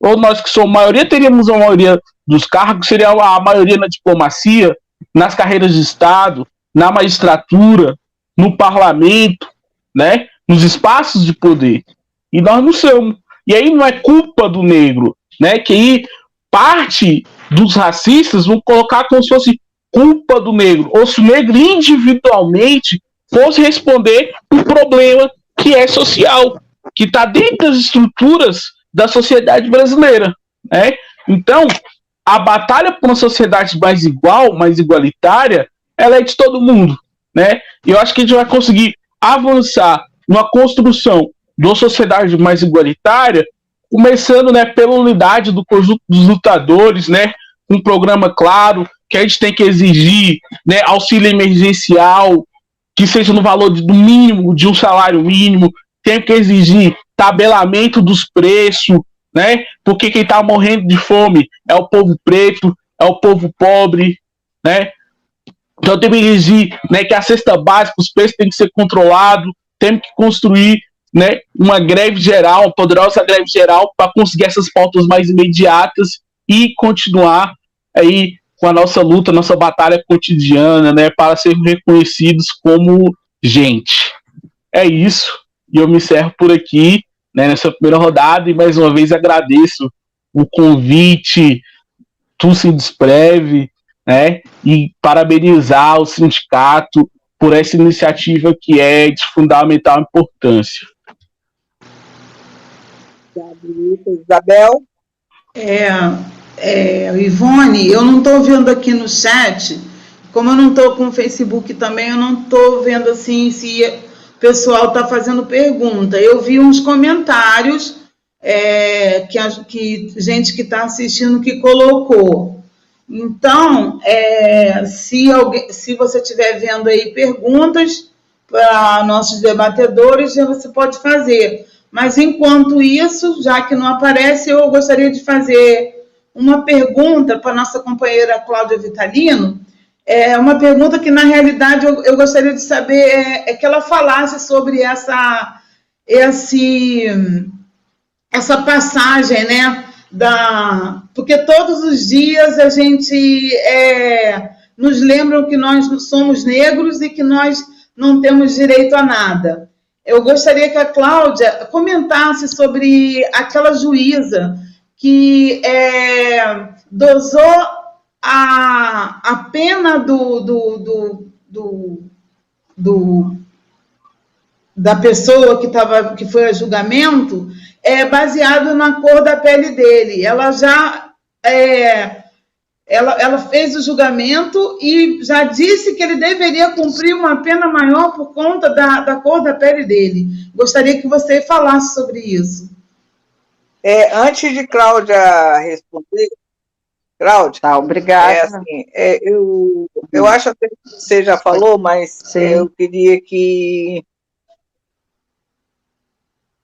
ou nós que somos maioria, teríamos a maioria dos cargos, seria a maioria na diplomacia, nas carreiras de Estado, na magistratura, no parlamento, né, nos espaços de poder. E nós não somos. E aí não é culpa do negro, né, que aí parte dos racistas vão colocar como se fosse culpa do negro, ou se o negro individualmente fosse responder um problema que é social, que está dentro das estruturas da sociedade brasileira, né? Então, a batalha por uma sociedade mais igual, mais igualitária, ela é de todo mundo, né? E eu acho que a gente vai conseguir avançar numa construção de uma sociedade mais igualitária, começando, né, pela unidade do conjunto dos lutadores, né? Um programa claro, que a gente tem que exigir, né, auxílio emergencial, que seja no valor do mínimo, de um salário mínimo, tem que exigir tabelamento dos preços, né? Porque quem está morrendo de fome é o povo preto, é o povo pobre, né? Então tem que exigir, né, que a cesta básica, os preços têm que ser controlados, temos que construir, né, uma greve geral, uma poderosa greve geral para conseguir essas pautas mais imediatas e continuar aí com a nossa luta, nossa batalha cotidiana, né, para sermos reconhecidos como gente. É isso, e eu me encerro por aqui, né, nessa primeira rodada, e mais uma vez agradeço o convite do Sindusprev, né, e parabenizar o sindicato por essa iniciativa que é de fundamental importância. Isabel? Ivone, eu não estou vendo aqui no chat, como eu não estou com o Facebook também, eu não estou vendo assim se o pessoal está fazendo pergunta. Eu vi uns comentários que gente que está assistindo que colocou. Então, se você estiver vendo aí perguntas para nossos debatedores, você pode fazer. Mas, enquanto isso, já que não aparece, eu gostaria de fazer uma pergunta para a nossa companheira Cláudia Vitalino. Uma pergunta que, na realidade, eu gostaria de saber que ela falasse sobre essa passagem, né? Porque todos os dias a gente nos lembram que nós somos negros e que nós não temos direito a nada. Eu gostaria que a Cláudia comentasse sobre aquela juíza que dosou a pena da pessoa que foi a julgamento baseado na cor da pele dele. Ela já ela fez o julgamento e já disse que ele deveria cumprir uma pena maior por conta da cor da pele dele. Gostaria que você falasse sobre isso. Antes de Cláudia responder, Cláudia, tá, obrigada. Assim, eu acho até que você já falou, mas eu queria que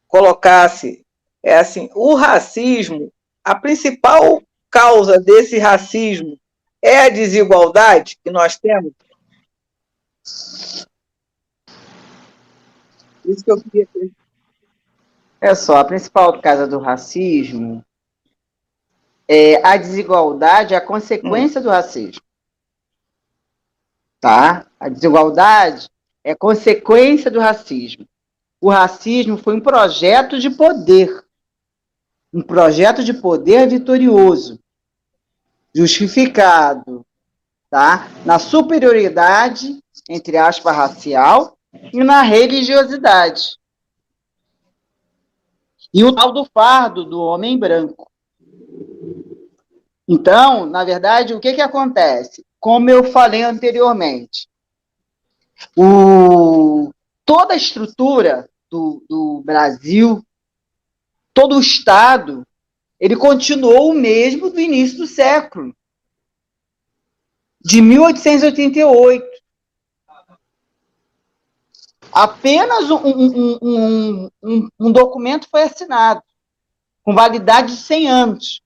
colocasse, assim, o racismo, a principal causa desse racismo é a desigualdade que nós temos? Isso que eu queria dizer. É só, a principal causa do racismo é a desigualdade, a consequência do racismo. Tá? A desigualdade é consequência do racismo. O racismo foi um projeto de poder. Um projeto de poder vitorioso, justificado, tá? Na superioridade, entre aspas, racial, e na religiosidade. E o tal do fardo do homem branco. Então, na verdade, o que acontece? Como eu falei anteriormente, toda a estrutura do Brasil, todo o Estado, ele continuou o mesmo do início do século, de 1888. Apenas um documento foi assinado, com validade de 100 anos.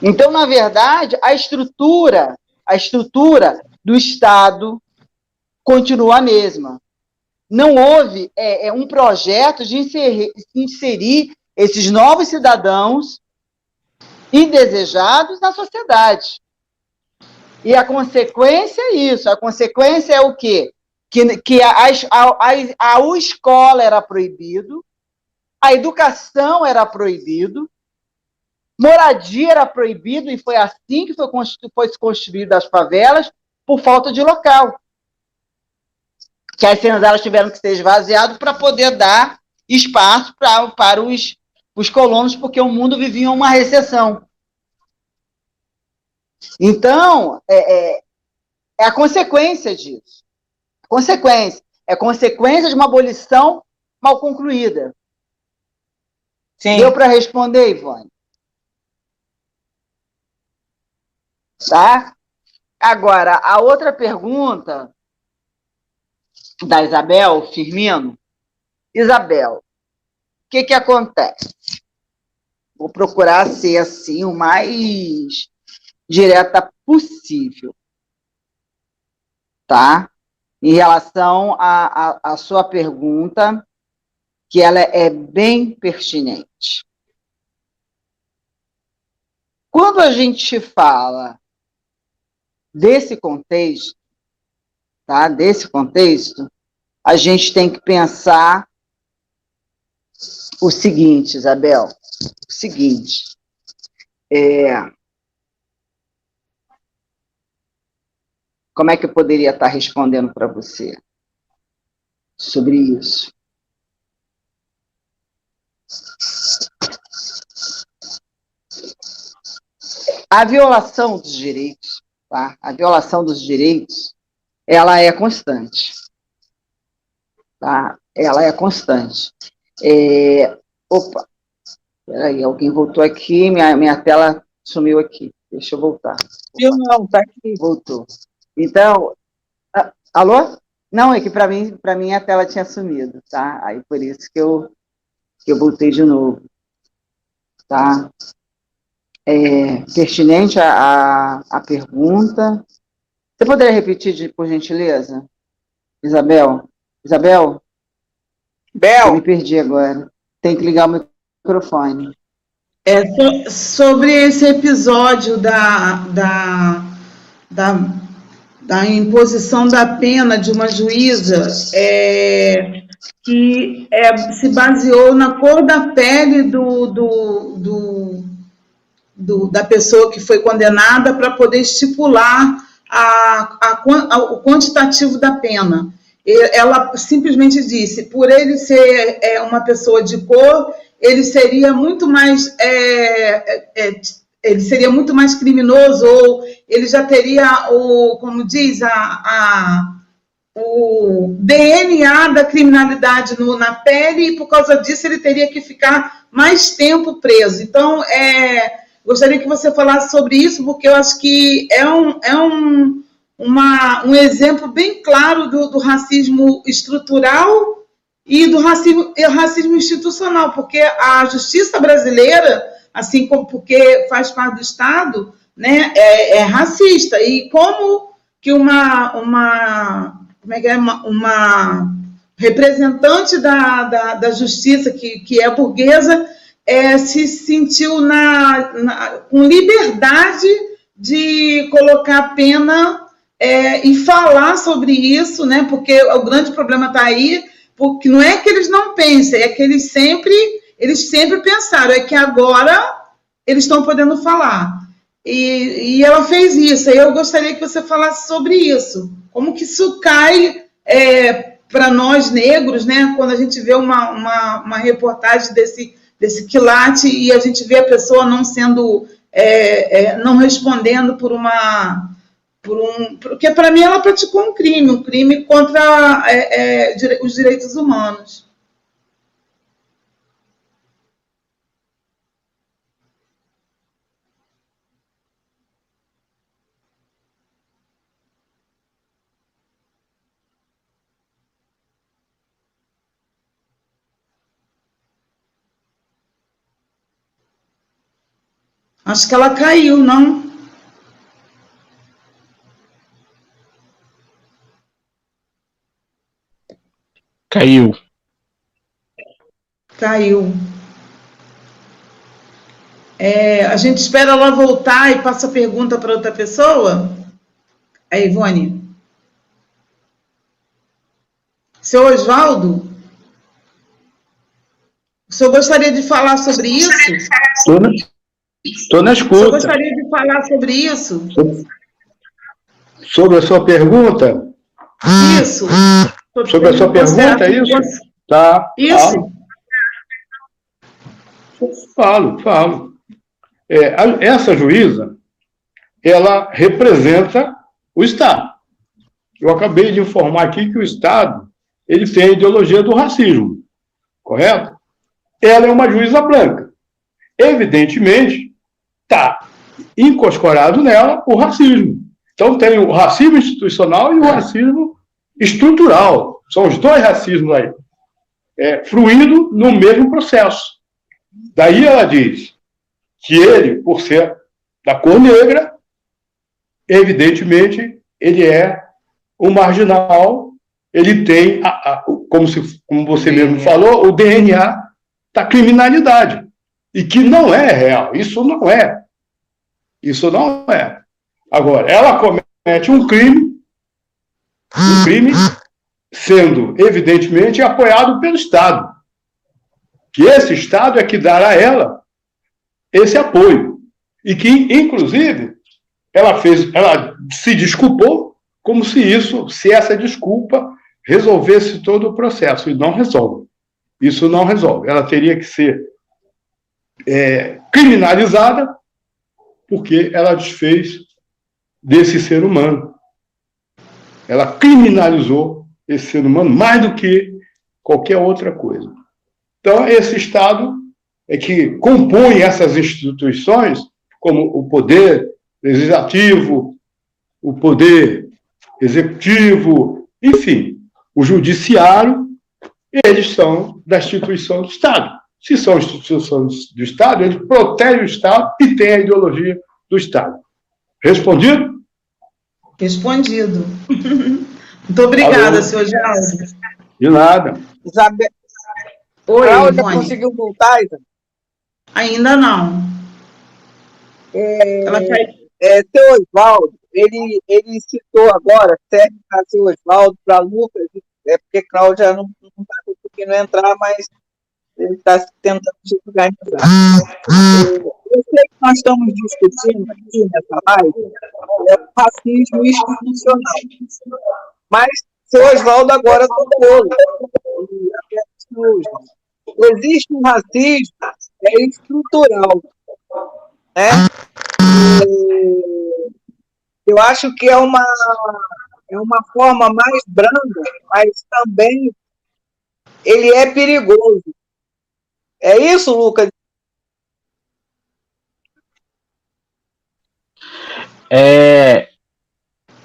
Então, na verdade, a estrutura do Estado continua a mesma. Não houve um projeto de inserir esses novos cidadãos indesejados na sociedade. E a consequência é isso. A consequência é o quê? Que a escola era proibido, a educação era proibido, moradia era proibido, e foi assim que foi construído as favelas, por falta de local. Que as senzalas tiveram que ser esvaziadas para poder dar espaço para os colonos, porque o mundo vivia em uma recessão. Então, é a consequência disso. É consequência de uma abolição mal concluída. Sim. Deu para responder, Ivone? Tá? Agora, a outra pergunta da Isabel Firmino. Isabel, o que acontece? Vou procurar ser assim o mais direta possível, tá? Em relação à sua pergunta, que ela é bem pertinente. Quando a gente fala desse contexto, tá? Desse contexto, a gente tem que pensar o seguinte, Isabel, o seguinte, como é que eu poderia estar respondendo para você sobre isso? A violação dos direitos, tá? A violação dos direitos, ela é constante. Tá? Ela é constante. Opa, peraí, alguém voltou aqui, minha tela sumiu aqui. Deixa eu voltar. Não, tá aqui. Voltou. Então, alô? Não, é que para mim a tela tinha sumido, tá? Aí por isso que eu voltei de novo. Tá? Pertinente a pergunta. Você poderia repetir, por gentileza? Isabel? Isabel? Bel? Eu me perdi agora. Tem que ligar o microfone. Sobre esse episódio da imposição da pena de uma juíza que se baseou na cor da pele da pessoa que foi condenada para poder estipular o quantitativo da pena. Ela simplesmente disse, por ele ser uma pessoa de cor, ele seria muito mais criminoso, ou ele já teria como diz, o DNA da criminalidade na pele, e por causa disso ele teria que ficar mais tempo preso. Então, gostaria que você falasse sobre isso, porque eu acho que é um exemplo bem claro do racismo estrutural e do racismo institucional, porque a justiça brasileira, assim como porque faz parte do Estado, né, é racista. E como que uma representante da justiça, que é burguesa, se sentiu com liberdade de colocar pena e falar sobre isso, né? Porque o grande problema está aí, porque não é que eles não pensem, é que eles sempre pensaram, é que agora eles estão podendo falar. E ela fez isso, e eu gostaria que você falasse sobre isso. Como que isso cai para nós negros, né? Quando a gente vê uma reportagem desse quilate e a gente vê a pessoa não sendo, não respondendo porque para mim ela praticou um crime contra os direitos humanos. Acho que ela caiu, não? Caiu. Caiu. A gente espera ela voltar e passa a pergunta para outra pessoa? Ivone. Seu Oswaldo? O senhor gostaria de falar sobre isso? Estou na escuta. O senhor gostaria de falar sobre isso? Sobre a sua pergunta? Isso. Sobre a sua pergunta, é isso? Tá. Isso. Falo. Essa juíza, ela representa o Estado. Eu acabei de informar aqui que o Estado, ele tem a ideologia do racismo, correto? Ela é uma juíza branca. Evidentemente, está encoscorado nela o racismo. Então, tem o racismo institucional e o racismo estrutural. São os dois racismos aí, fluindo no mesmo processo. Daí ela diz que ele, por ser da cor negra, evidentemente, ele é um marginal, ele tem, como você mesmo falou, o DNA da criminalidade. E que não é real. Isso não é. Agora, ela comete um crime sendo, evidentemente, apoiado pelo Estado. Que esse Estado é que dará a ela esse apoio. E que, inclusive, ela se desculpou como se essa desculpa resolvesse todo o processo. E não resolve. Isso não resolve. Ela teria que ser criminalizada porque ela desfez desse ser humano. Ela criminalizou esse ser humano mais do que qualquer outra coisa. Então, esse Estado é que compõe essas instituições, como o poder legislativo, o poder executivo, enfim, o judiciário, eles são da instituição do Estado. Se são instituições do Estado, eles protegem o Estado e têm a ideologia do Estado. Respondido? Respondido. Muito obrigada, senhor Geraldo. De nada. Isabel. Oi, Cláudia Ivone. conseguiu voltar, Isabel? Ainda não. Ela Seu Oswaldo, ele citou agora, serve para seu Oswaldo, para Lucas, porque Cláudia não está com conseguindo entrar, mas ele está tentando chegar em entrar. Eu sei que nós estamos discutindo aqui nessa live o racismo institucional, mas seu Oswaldo agora tocou. Existe um racismo estrutural, né? Eu acho que é uma forma mais branda, mas também ele é perigoso. É isso, Lucas?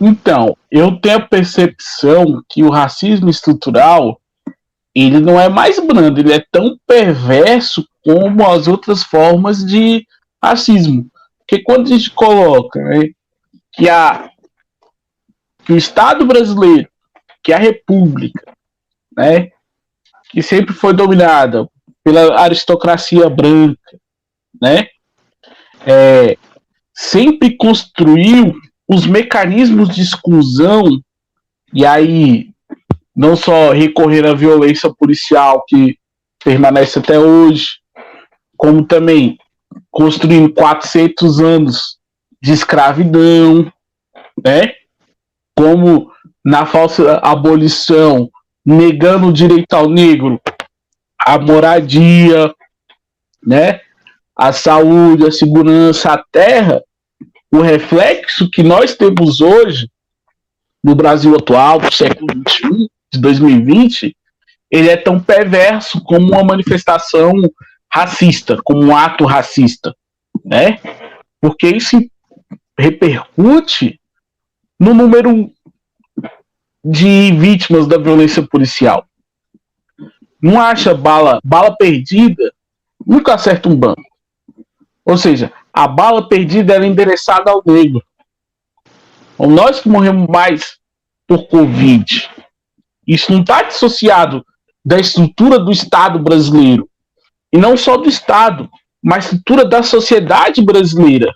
Então, eu tenho a percepção que o racismo estrutural ele não é mais brando, ele é tão perverso como as outras formas de racismo. Porque quando a gente coloca, né, que o Estado brasileiro, que a República, né, que sempre foi dominada pela aristocracia branca, né, sempre construiu os mecanismos de exclusão, e aí não só recorrer à violência policial que permanece até hoje, como também construindo 400 anos de escravidão, né? Como na falsa abolição, negando o direito ao negro, a moradia, né? A saúde, a segurança, a terra, o reflexo que nós temos hoje no Brasil atual, do século XXI, de 2020, ele é tão perverso como uma manifestação racista, como um ato racista, né? Porque isso repercute no número de vítimas da violência policial. Não acha bala perdida, nunca acerta um banco. Ou seja, a bala perdida era endereçada ao negro. Nós que morremos mais por Covid, isso não está dissociado da estrutura do Estado brasileiro. E não só do Estado, mas estrutura da sociedade brasileira.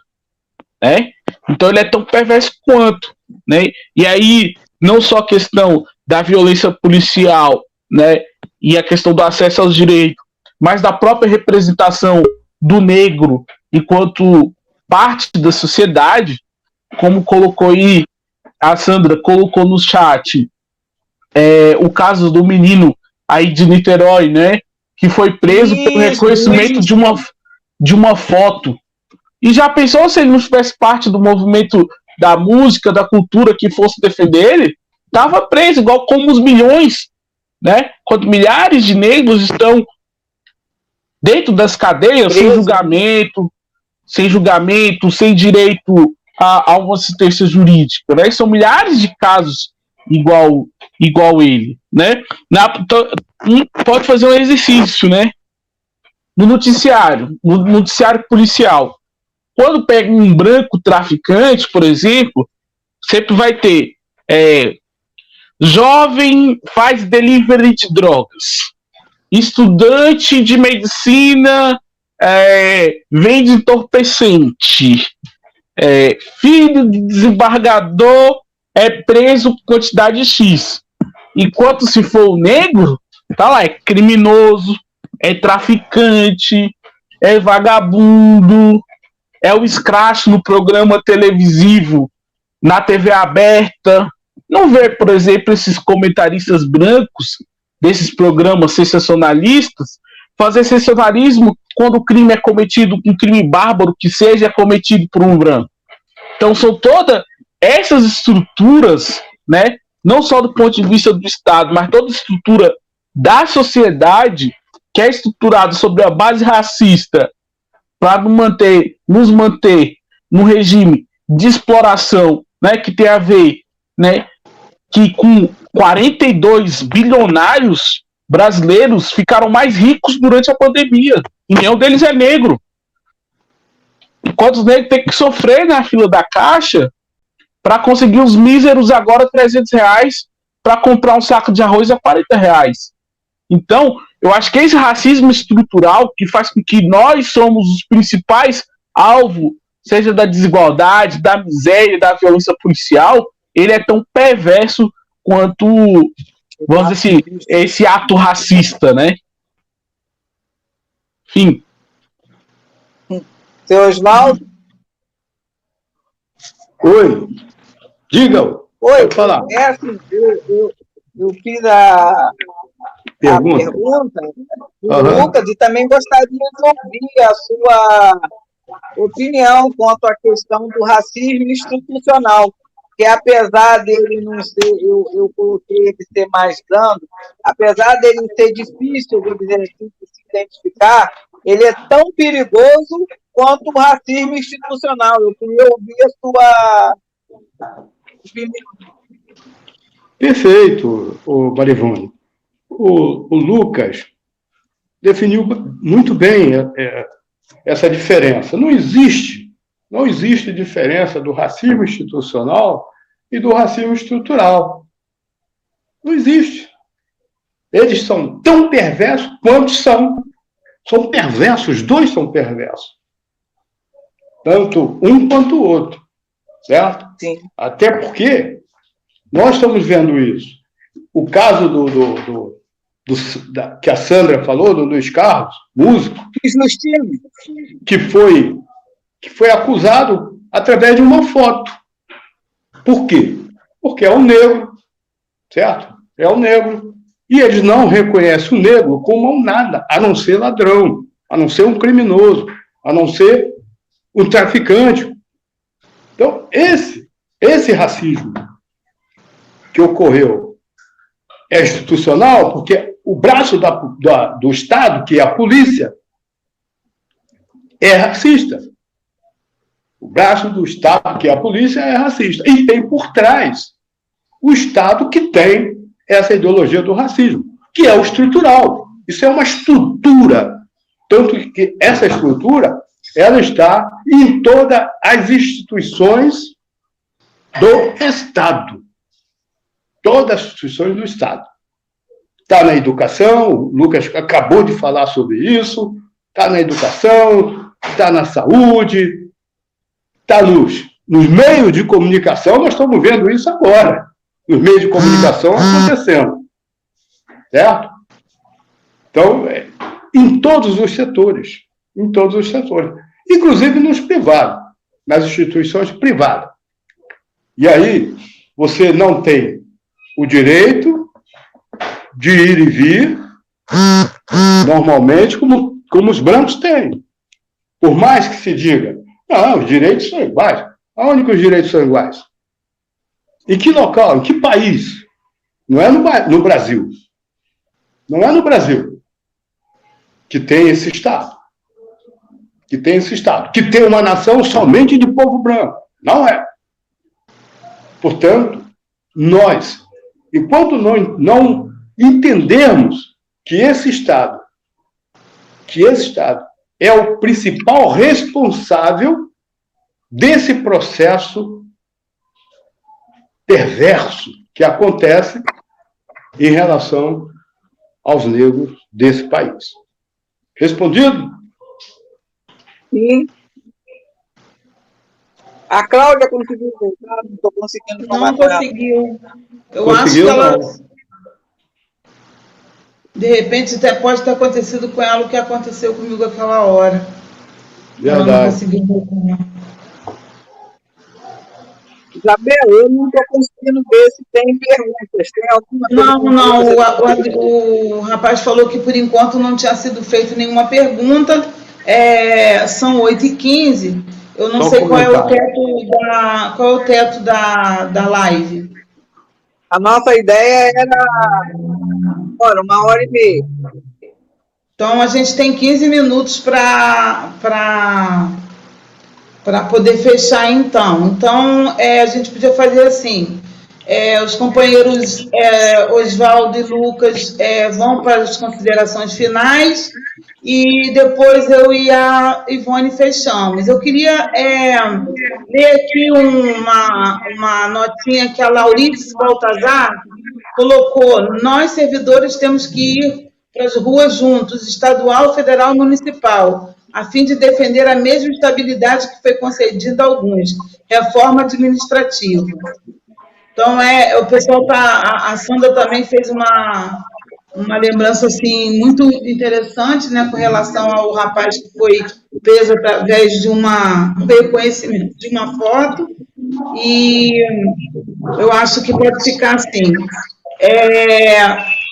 Né? Então ele é tão perverso quanto. Né? E aí, não só a questão da violência policial, né? E a questão do acesso aos direitos, mas da própria representação do negro enquanto parte da sociedade, como colocou aí, a Sandra colocou no chat, o caso do menino aí de Niterói, né, que foi preso pelo reconhecimento de uma foto. E já pensou se ele não tivesse parte do movimento da música, da cultura que fosse defender ele? Estava preso, igual como os milhões, né? Quando milhares de negros estão dentro das cadeias, sem julgamento, sem direito a uma assistência jurídica, né? São milhares de casos igual ele, né? Pode fazer um exercício, né? No noticiário policial. Quando pega um branco traficante, por exemplo, sempre vai ter jovem faz delivery de drogas, estudante de medicina vende entorpecente, filho de desembargador é preso com quantidade X. Enquanto se for o negro, tá lá, é criminoso, é traficante, é vagabundo, é o escracho no programa televisivo, na TV aberta. Não vê, por exemplo, esses comentaristas brancos desses programas sensacionalistas fazer sensacionalismo quando o crime é cometido, um crime bárbaro que seja cometido por um branco. Então são todas essas estruturas, né, não só do ponto de vista do Estado, mas toda a estrutura da sociedade que é estruturada sobre a base racista para nos manter num regime de exploração, né, que tem a ver, né, que com 42 bilionários brasileiros ficaram mais ricos durante a pandemia. E nenhum deles é negro. Enquanto os negros têm que sofrer na fila da caixa para conseguir os míseros agora R$300 para comprar um saco de arroz a R$40. Então, eu acho que esse racismo estrutural que faz com que nós somos os principais alvos, seja da desigualdade, da miséria, da violência policial, ele é tão perverso quanto vamos dizer assim, esse ato racista, né? Enfim. Seu Osvaldo? Oi. Diga. Oi, pode falar. Assim, eu fiz a pergunta do Lucas e também gostaria de ouvir a sua opinião quanto à questão do racismo institucional, que apesar dele não ser, eu coloquei ele ser mais brando, apesar dele ser difícil, vou dizer assim, de se identificar, ele é tão perigoso quanto o racismo institucional. Eu queria ouvir a sua opinião. Perfeito, Marivone. O Lucas definiu muito bem essa diferença. Não existe diferença do racismo institucional e do racismo estrutural. Não existe. Eles são tão perversos quanto são. São perversos, os dois são perversos. Tanto um quanto o outro. Certo? Sim. Até porque nós estamos vendo isso. O caso que a Sandra falou, do Luiz Carlos, músico, que foi acusado através de uma foto. Por quê? Porque é um negro, certo? É um negro. E eles não reconhecem o negro como nada, a não ser ladrão, a não ser um criminoso, a não ser um traficante. Então, esse racismo que ocorreu é institucional, porque o braço do Estado, que é a polícia, é racista. O braço do Estado, que é a polícia, é racista. E tem por trás o Estado que tem essa ideologia do racismo, que é o estrutural. Isso é uma estrutura. Tanto que essa estrutura ela está em todas as instituições do Estado. Todas as instituições do Estado. Está na educação, o Lucas acabou de falar sobre isso, está na educação, está na saúde, está nos meios de comunicação, nós estamos vendo isso agora. Nos meios de comunicação acontecendo. Certo? Então, em todos os setores. Em todos os setores. Inclusive nos privados, nas instituições privadas. E aí, você não tem o direito de ir e vir, normalmente, como os brancos têm. Por mais que se diga, não, os direitos são iguais. Aonde que os direitos são iguais? Em que local? Em que país? Não é no Brasil. Não é no Brasil que tem esse Estado. Que tem esse Estado. Que tem uma nação somente de povo branco. Não é. Portanto, nós, enquanto não entendermos que esse Estado é o principal responsável desse processo perverso que acontece em relação aos negros desse país. Respondido? Sim. A Cláudia conseguiu voltar, não estou conseguindo falar. Não conseguiu. Eu Conseguiu, acho que ela... não. De repente, até pode ter acontecido com ela o que aconteceu comigo aquela hora. Ela não Verdade. conseguiu voltar. Isabel, eu não estou conseguindo ver se tem perguntas. Tem alguma Não. O rapaz falou que, por enquanto, não tinha sido feita nenhuma pergunta. São 8h15. Eu não sei qual é o teto da live. A nossa ideia era 1h30. Então, a gente tem 15 minutos para poder fechar, então. Então, a gente podia fazer assim, os companheiros Osvaldo e Lucas vão para as considerações finais e depois eu e a Ivone fechamos. Eu queria ler aqui uma notinha que a Laurice Baltazar colocou. Nós, servidores, temos que ir para as ruas juntos, estadual, federal e municipal, a fim de defender a mesma estabilidade que foi concedida a alguns, reforma administrativa. Então, o pessoal a Sandra também fez uma lembrança assim, muito interessante, né, com relação ao rapaz que foi preso através de um reconhecimento de uma foto, e eu acho que pode ficar assim.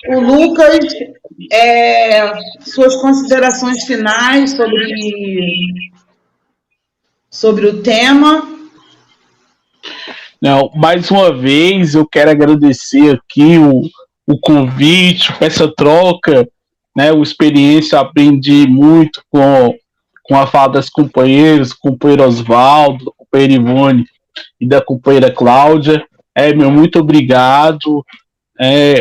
O Lucas, suas considerações finais sobre o tema. Não, mais uma vez eu quero agradecer aqui o convite, essa troca, né, a experiência, aprendi muito com a fala das companheiras, do companheiro Oswaldo, da companheira Ivone e da companheira Cláudia. Muito obrigado.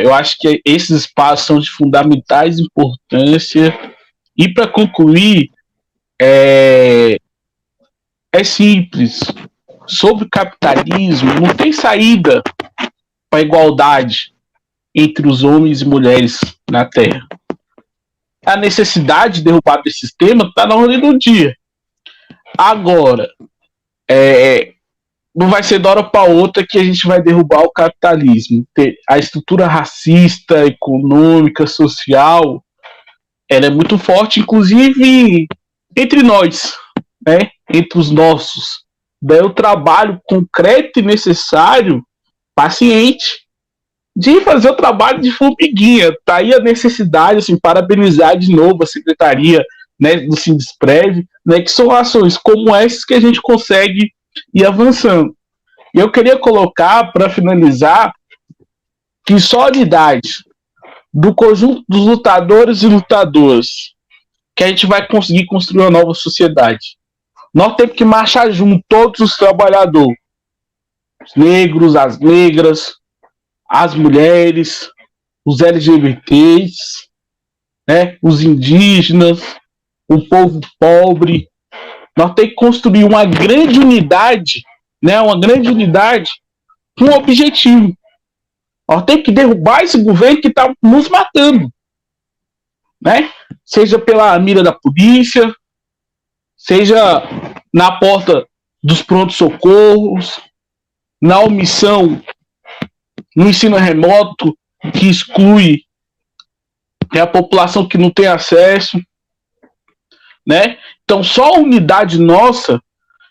Eu acho que esses espaços são de fundamentais importância. E para concluir, é simples. Sobre o capitalismo, não tem saída para a igualdade entre os homens e mulheres na Terra. A necessidade de derrubar desse sistema está na ordem do dia. Agora, não vai ser de hora para outra que a gente vai derrubar o capitalismo. A estrutura racista, econômica, social, ela é muito forte, inclusive entre nós, né? Entre os nossos. Daí o trabalho concreto e necessário, paciente, de fazer o trabalho de formiguinha. Tá aí a necessidade, assim, parabenizar de novo a secretaria, né, do Sindesprev, né, que são ações como essas que a gente consegue ir avançando. E eu queria colocar, para finalizar, que só a unidade do conjunto dos lutadores e lutadoras que a gente vai conseguir construir uma nova sociedade. Nós temos que marchar junto, todos os trabalhadores, os negros, as negras, as mulheres, os LGBTs, né, os indígenas, o povo pobre. Nós temos que construir uma grande unidade, né, com um objetivo. Nós temos que derrubar esse governo que está nos matando, né? Seja pela mira da polícia, seja na porta dos prontos-socorros, na omissão no ensino remoto, que exclui a população que não tem acesso, né? Então, só a unidade nossa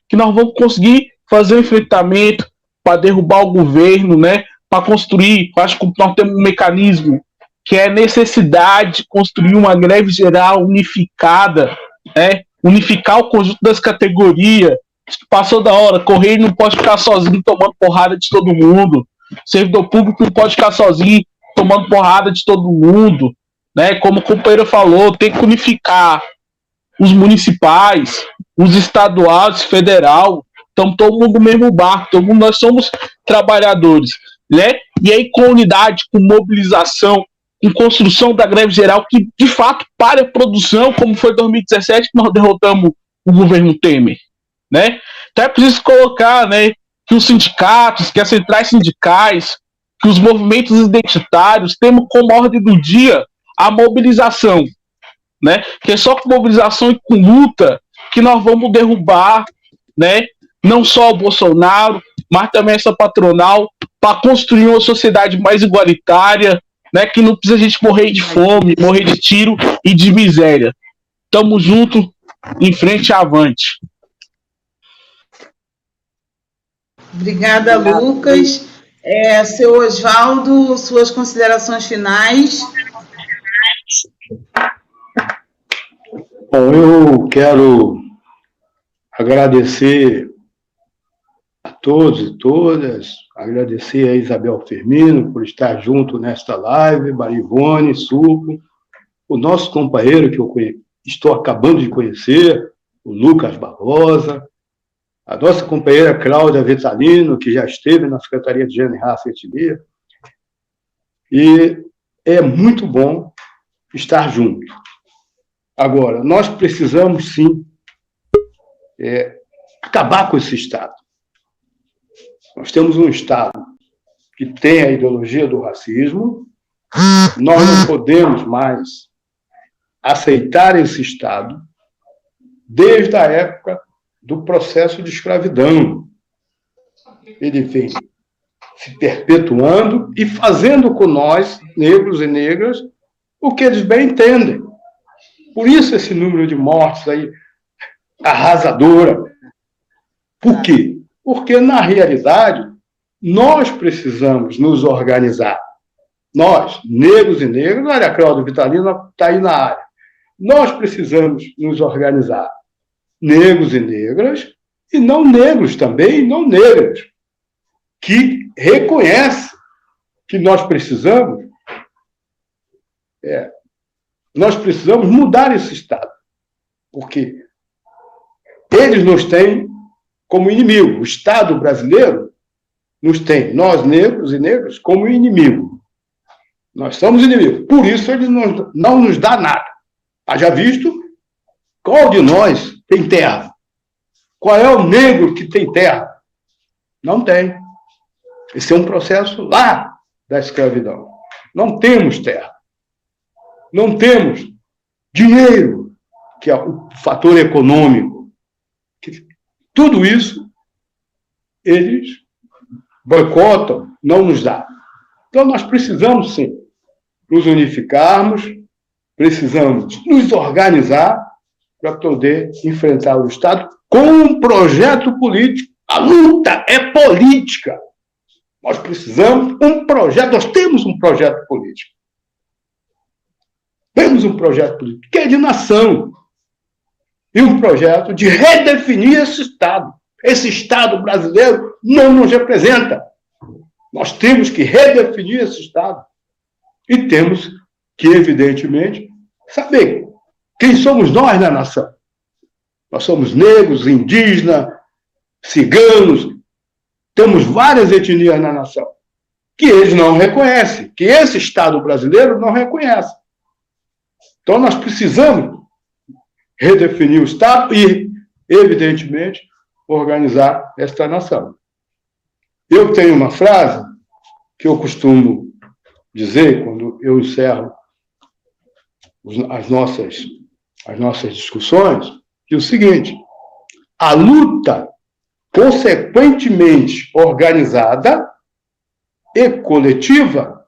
que nós vamos conseguir fazer o enfrentamento para derrubar o governo, né? Para construir, acho que nós temos um mecanismo que é a necessidade de construir uma greve geral unificada, né? Unificar o conjunto das categorias. Passou da hora, Correio não pode ficar sozinho tomando porrada de todo mundo, servidor público não pode ficar sozinho tomando porrada de todo mundo, né? Como o companheiro falou, tem que unificar os municipais, os estaduais, federal, estamos todo mundo no mesmo barco, todo mundo, nós somos trabalhadores, né? E aí com unidade, com mobilização, com construção da greve geral, que de fato pare a produção, como foi em 2017 que nós derrotamos o governo Temer, né? Então é preciso colocar, né, que os sindicatos, que as centrais sindicais, que os movimentos identitários temos como ordem do dia a mobilização, né? Que é só com mobilização e com luta que nós vamos derrubar, né, não só o Bolsonaro, mas também essa patronal, para construir uma sociedade mais igualitária, né, que não precisa a gente morrer de fome, morrer de tiro e de miséria. Tamo junto, em frente e avante. Obrigada, Lucas. Seu Oswaldo, suas considerações finais. Bom, eu quero agradecer a todos e todas, agradecer a Isabel Firmino por estar junto nesta live, Marivone, Suco, o nosso companheiro que eu estou acabando de conhecer, o Lucas Barbosa, a nossa companheira Cláudia Vitalino, que já esteve na Secretaria de Gênero, Raça e Etnia, e é muito bom estar junto. Agora, nós precisamos, sim, acabar com esse Estado. Nós temos um Estado que tem a ideologia do racismo, nós não podemos mais aceitar esse Estado desde a época do processo de escravidão. Ele vem se perpetuando e fazendo com nós, negros e negras, o que eles bem entendem. Por isso esse número de mortes aí arrasadora. Por quê? Porque, na realidade, nós precisamos nos organizar. Nós, negros e negras, olha, a Cláudia Vitalina está aí na área. Nós precisamos nos organizar. Negros e negras, e não negros também, não negras, que reconhecem que nós precisamos mudar esse Estado. Porque eles nos têm como inimigo. O Estado brasileiro nos tem, nós negros e negras, como inimigo. Nós somos inimigos. Por isso, ele não nos dá nada. Haja visto, qual de nós tem terra? Qual é o negro que tem terra? Não tem. Esse é um processo lá da escravidão. Não temos terra. Não temos dinheiro, que é o fator econômico. Tudo isso, eles boicotam, não nos dá. Então, nós precisamos, sim, nos unificarmos, precisamos nos organizar para poder enfrentar o Estado com um projeto político. A luta é política. Nós precisamos de um projeto, nós temos um projeto político. Temos um projeto político que é de nação. E um projeto de redefinir esse Estado. Esse Estado brasileiro não nos representa. Nós temos que redefinir esse Estado. E temos que, evidentemente, saber quem somos nós na nação. Nós somos negros, indígenas, ciganos, temos várias etnias na nação, que eles não reconhecem, que esse Estado brasileiro não reconhece. Então, nós precisamos redefinir o Estado e, evidentemente, organizar esta nação. Eu tenho uma frase que eu costumo dizer quando eu encerro as nossas discussões, que é o seguinte: a luta consequentemente organizada e coletiva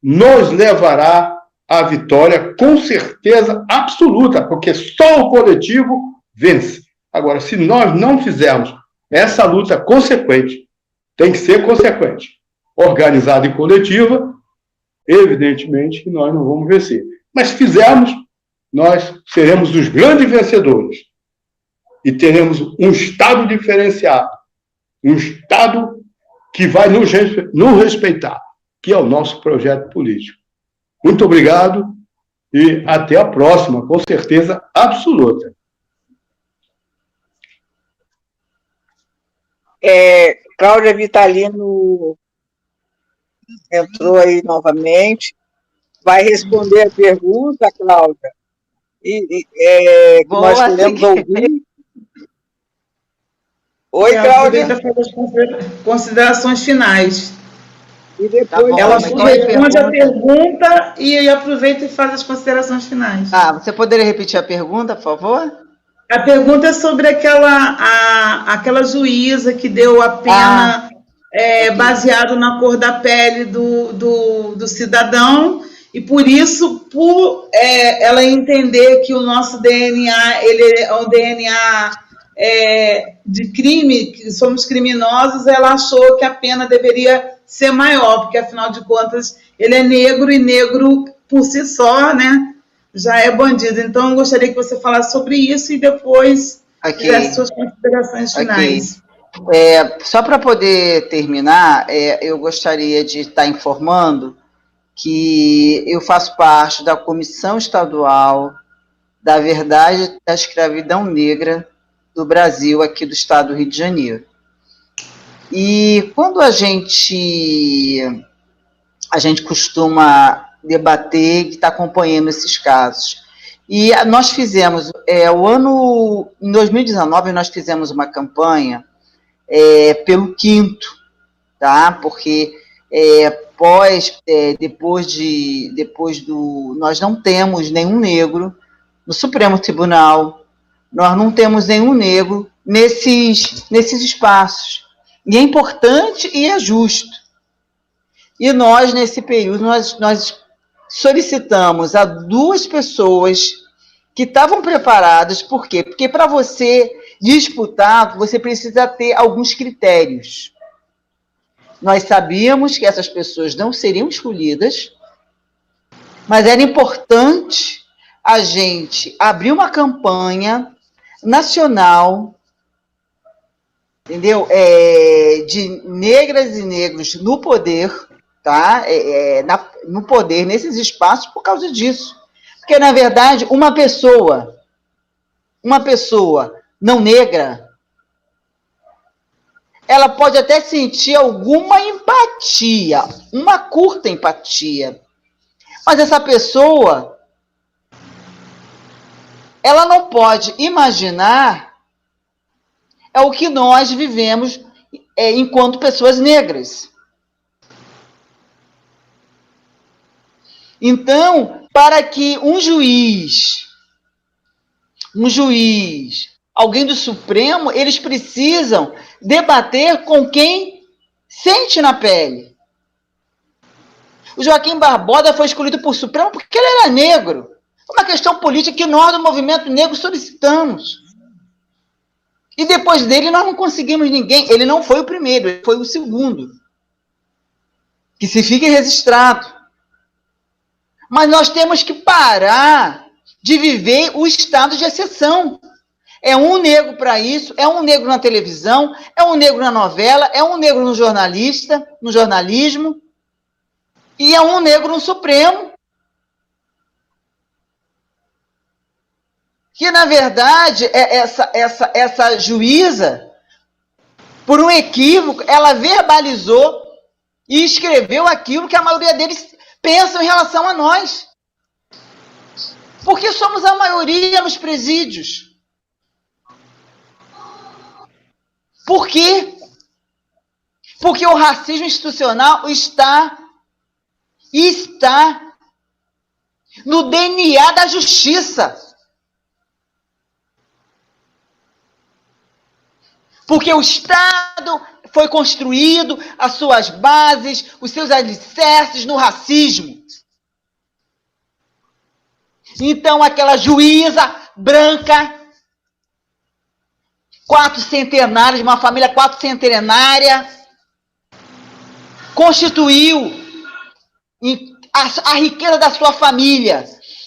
nos levará à vitória com certeza absoluta, porque só o coletivo vence. Agora, se nós não fizermos essa luta consequente, tem que ser consequente, organizada e coletiva, evidentemente que nós não vamos vencer. Mas se fizermos, nós seremos os grandes vencedores e teremos um Estado diferenciado, um Estado que vai nos respeitar, que é o nosso projeto político. Muito obrigado e até a próxima, com certeza absoluta. Cláudia Vitalino entrou aí novamente. Vai responder a pergunta, Cláudia, que nós queremos ouvir. Oi, Cláudia. Considerações finais. E depois ela responde a pergunta e aproveita e faz as considerações finais. Você poderia repetir a pergunta, por favor? A pergunta é sobre aquela juíza que deu a pena baseado na cor da pele do cidadão, e por isso, ela entender que o nosso DNA ele é um DNA de crime, que somos criminosos, ela achou que a pena deveria ser maior, porque, afinal de contas, ele é negro, e negro, por si só, né, já é bandido. Então, eu gostaria que você falasse sobre isso e depois fizesse suas considerações finais. Só para poder terminar, eu gostaria de estar informando que eu faço parte da Comissão Estadual da Verdade da Escravidão Negra do Brasil, aqui do estado do Rio de Janeiro. E quando a gente costuma debater e está acompanhando esses casos. E nós fizemos, em 2019, nós fizemos uma campanha pelo quinto, tá? Porque nós não temos nenhum negro no Supremo Tribunal, nós não temos nenhum negro nesses espaços. E é importante e é justo. E nós, nesse período, nós solicitamos a 2 pessoas que estavam preparadas. Por quê? Porque para você disputar, você precisa ter alguns critérios. Nós sabíamos que essas pessoas não seriam escolhidas, mas era importante a gente abrir uma campanha nacional, entendeu? De negras e negros no poder, tá? No poder, nesses espaços, por causa disso. Porque, na verdade, uma pessoa não negra, ela pode até sentir alguma empatia, uma curta empatia. Mas essa pessoa, ela não pode imaginar o que nós vivemos enquanto pessoas negras. Então, para que um juiz, alguém do Supremo, eles precisam debater com quem sente na pele. O Joaquim Barbosa foi escolhido por Supremo porque ele era negro. Uma questão política que nós, do movimento negro, solicitamos. E depois dele nós não conseguimos ninguém. Ele não foi o primeiro, ele foi o segundo. Que se fique registrado. Mas nós temos que parar de viver o estado de exceção. É um negro para isso, é um negro na televisão, é um negro na novela, é um negro no jornalismo, e é um negro no Supremo. Que, na verdade, essa juíza, por um equívoco, ela verbalizou e escreveu aquilo que a maioria deles pensam em relação a nós. Porque somos a maioria nos presídios. Por quê? Porque o racismo institucional está no DNA da justiça. Porque o Estado foi construído, as suas bases, os seus alicerces no racismo. Então, aquela juíza branca, 400, de uma família 400, constituiu a riqueza da sua família,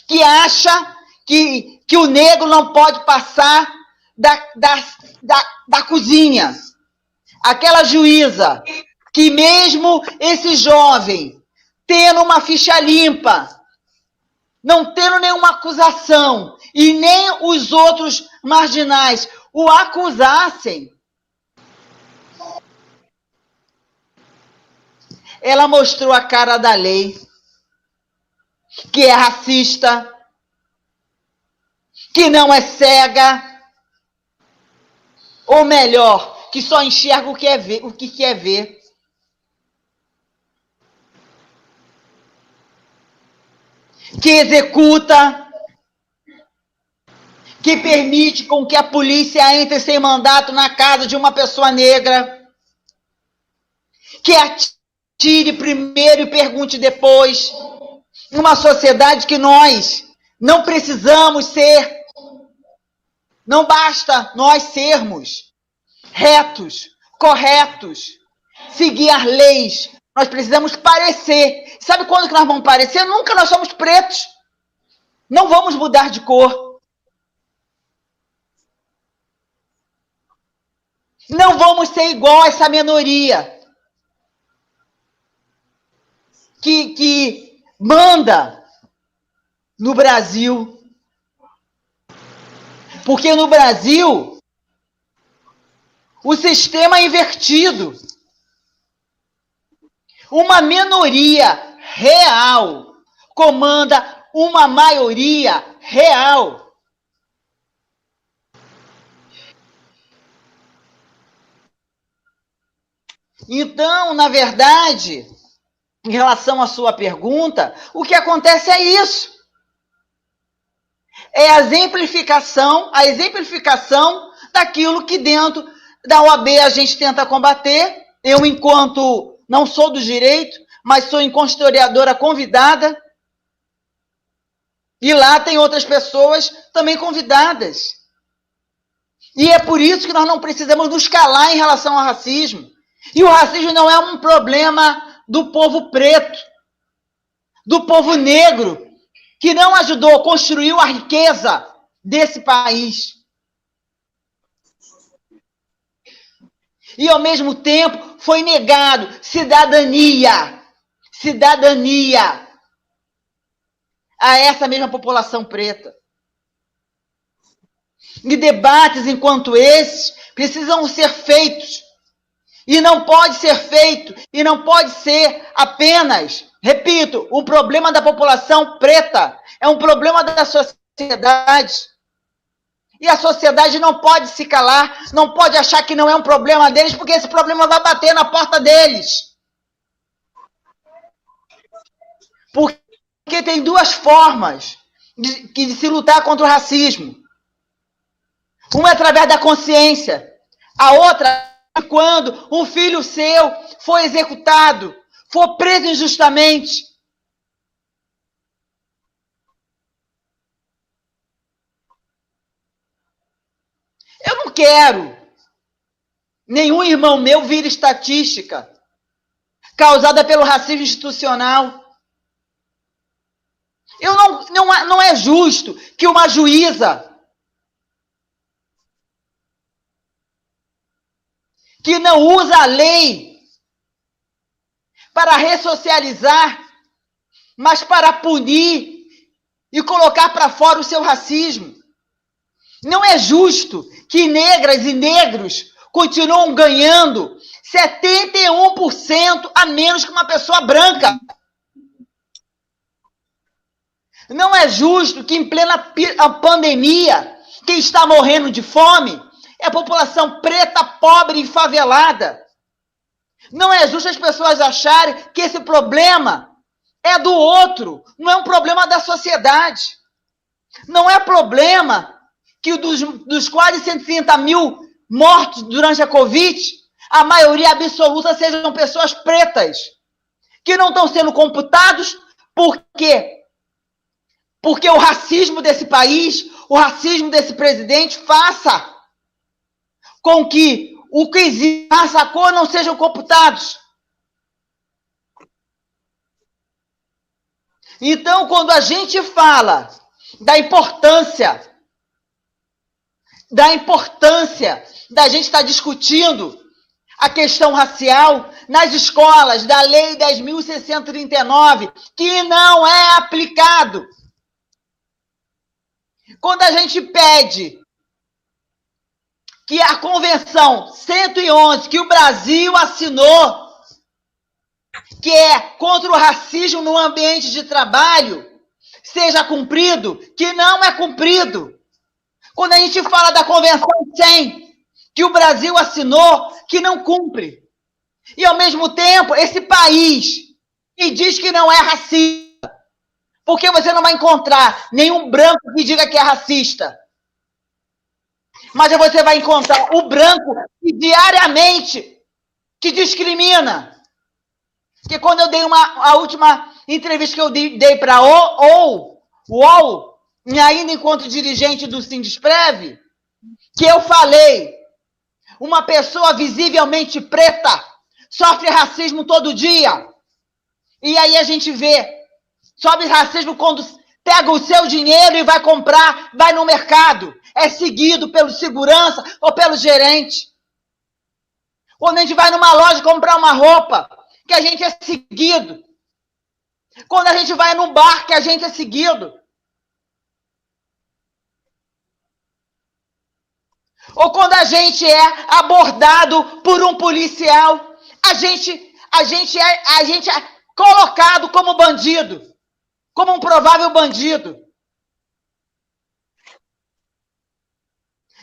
que acha que o negro não pode passar da cozinha. Aquela juíza que mesmo esse jovem tendo uma ficha limpa, não tendo nenhuma acusação, e nem os outros marginais o acusassem, ela mostrou a cara da lei, que é racista, que não é cega, ou melhor, que só enxerga o que quer ver. Que executa, que permite com que a polícia entre sem mandato na casa de uma pessoa negra, que atire primeiro e pergunte depois. Uma sociedade que nós não precisamos ser, não basta nós sermos retos, corretos, seguir as leis. Nós precisamos parecer. Sabe quando que nós vamos parecer? Nunca. Nós somos pretos. Não vamos mudar de cor. Não vamos ser igual a essa minoria que manda no Brasil. Porque no Brasil o sistema é invertido. Uma minoria real comanda uma maioria real. Então, na verdade, em relação à sua pergunta, o que acontece é isso. É a exemplificação daquilo que dentro Da OAB a gente tenta combater. Eu, enquanto não sou do direito, mas sou historiadora convidada. E lá tem outras pessoas também convidadas. E é por isso que nós não precisamos nos calar em relação ao racismo. E o racismo não é um problema do povo preto, do povo negro, que não ajudou, construiu a riqueza desse país. E, ao mesmo tempo, foi negado cidadania a essa mesma população preta. E debates enquanto esses precisam ser feitos. E não pode ser feito, e não pode ser apenas, repito, o problema da população preta, é um problema da sociedade. E a sociedade não pode se calar, não pode achar que não é um problema deles, porque esse problema vai bater na porta deles. Porque tem duas formas de se lutar contra o racismo. Uma é através da consciência, a outra é quando um filho seu foi executado, for preso injustamente. Eu não quero nenhum irmão meu vir estatística causada pelo racismo institucional. Não é justo que uma juíza que não usa a lei para ressocializar, mas para punir e colocar para fora o seu racismo. Não é justo que negras e negros continuam ganhando 71% a menos que uma pessoa branca. Não é justo que em plena pandemia, quem está morrendo de fome é a população preta, pobre e favelada. Não é justo as pessoas acharem que esse problema é do outro, não é um problema da sociedade. Não é problema que dos quase 130 mil mortos durante a Covid, a maioria absoluta sejam pessoas pretas, que não estão sendo computados. Por quê? Porque o racismo desse país, o racismo desse presidente faça com que o que existe, raça, cor não sejam computados. Então, quando a gente fala da importância da gente estar discutindo a questão racial nas escolas da Lei 10.639, que não é aplicado. Quando a gente pede que a Convenção 111, que o Brasil assinou, que é contra o racismo no ambiente de trabalho, seja cumprido, que não é cumprido. Quando a gente fala da Convenção 100, que o Brasil assinou, que não cumpre. E, ao mesmo tempo, esse país que diz que não é racista, porque você não vai encontrar nenhum branco que diga que é racista. Mas você vai encontrar o branco que diariamente te discrimina. Porque quando eu dei a última entrevista que eu dei para o UOL, ainda enquanto dirigente do Sindesprev, que eu falei, uma pessoa visivelmente preta sofre racismo todo dia. E aí a gente vê, sofre racismo quando pega o seu dinheiro e vai comprar, vai no mercado. É seguido pelo segurança ou pelo gerente. Quando a gente vai numa loja comprar uma roupa, que a gente é seguido. Quando a gente vai num bar, que a gente é seguido. Ou quando a gente é abordado por um policial, a gente é colocado como bandido, como um provável bandido.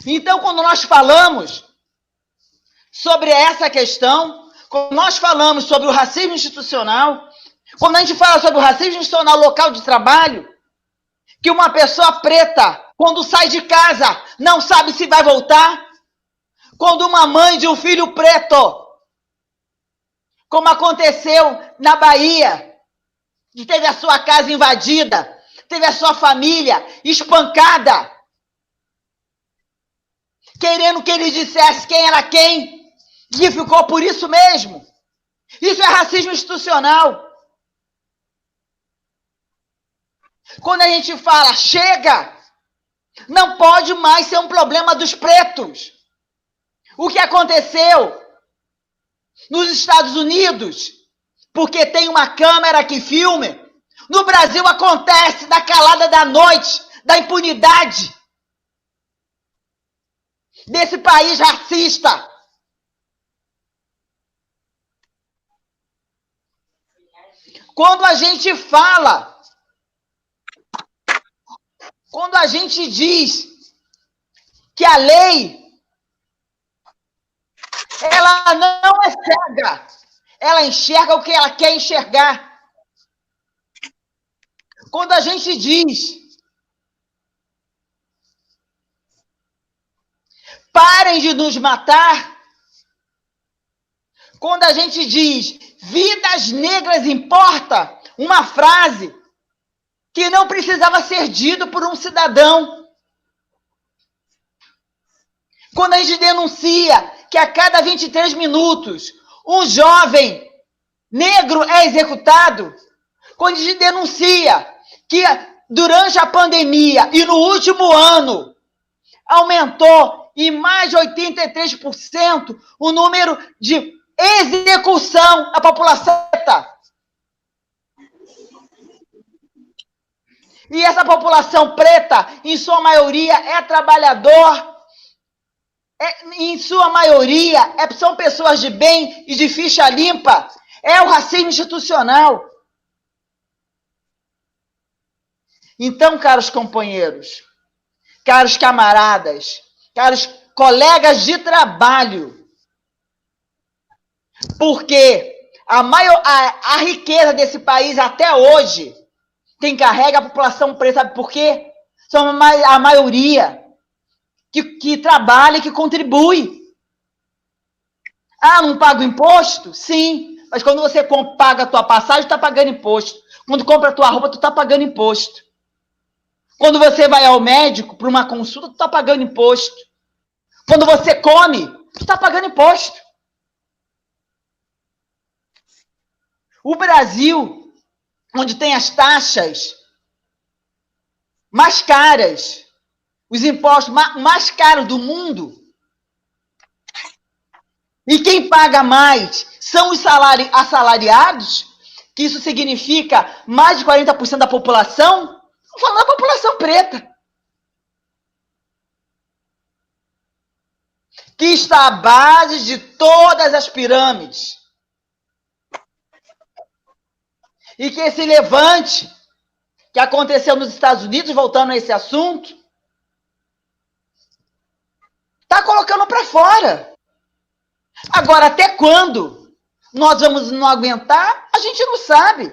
Então, quando nós falamos sobre essa questão, quando nós falamos sobre o racismo institucional, quando a gente fala sobre o racismo institucional local de trabalho, que uma pessoa preta, quando sai de casa, não sabe se vai voltar, Quando uma mãe de um filho preto, como aconteceu na Bahia, que teve a sua casa invadida, teve a sua família espancada, querendo que ele dissesse quem era quem, e ficou por isso mesmo. Isso é racismo institucional. Quando a gente fala, chega, não pode mais ser um problema dos pretos. O que aconteceu nos Estados Unidos, porque tem uma câmera que filme, no Brasil acontece da calada da noite, da impunidade desse país racista. Quando a gente fala, quando a gente diz que a lei, ela não é cega, ela enxerga o que ela quer enxergar. Quando a gente diz, parem de nos matar, quando a gente diz, vidas negras importa, uma frase que não precisava ser dita por um cidadão. Quando a gente denuncia que a cada 23 minutos um jovem negro é executado, quando a gente denuncia que durante a pandemia e no último ano aumentou em mais de 83% o número de execução da população preta. E essa população preta, em sua maioria, é trabalhador, em sua maioria, são pessoas de bem e de ficha limpa. É o racismo institucional. Então, caros companheiros, caros camaradas, caros colegas de trabalho, porque a riqueza desse país até hoje quem carrega a população preta, sabe por quê? São a maioria que trabalha e que contribui. Ah, não paga imposto? Sim, mas quando você paga a tua passagem, tu está pagando imposto. Quando compra a tua roupa, tu está pagando imposto. Quando você vai ao médico para uma consulta, tu está pagando imposto. Quando você come, tu está pagando imposto. O Brasil, onde tem as taxas mais caras, os impostos mais caros do mundo, e quem paga mais são os assalariados, que isso significa mais de 40% da população, estou falando da população preta, que está à base de todas as pirâmides. E que esse levante que aconteceu nos Estados Unidos, voltando a esse assunto, está colocando para fora. Agora, até quando nós vamos não aguentar, a gente não sabe.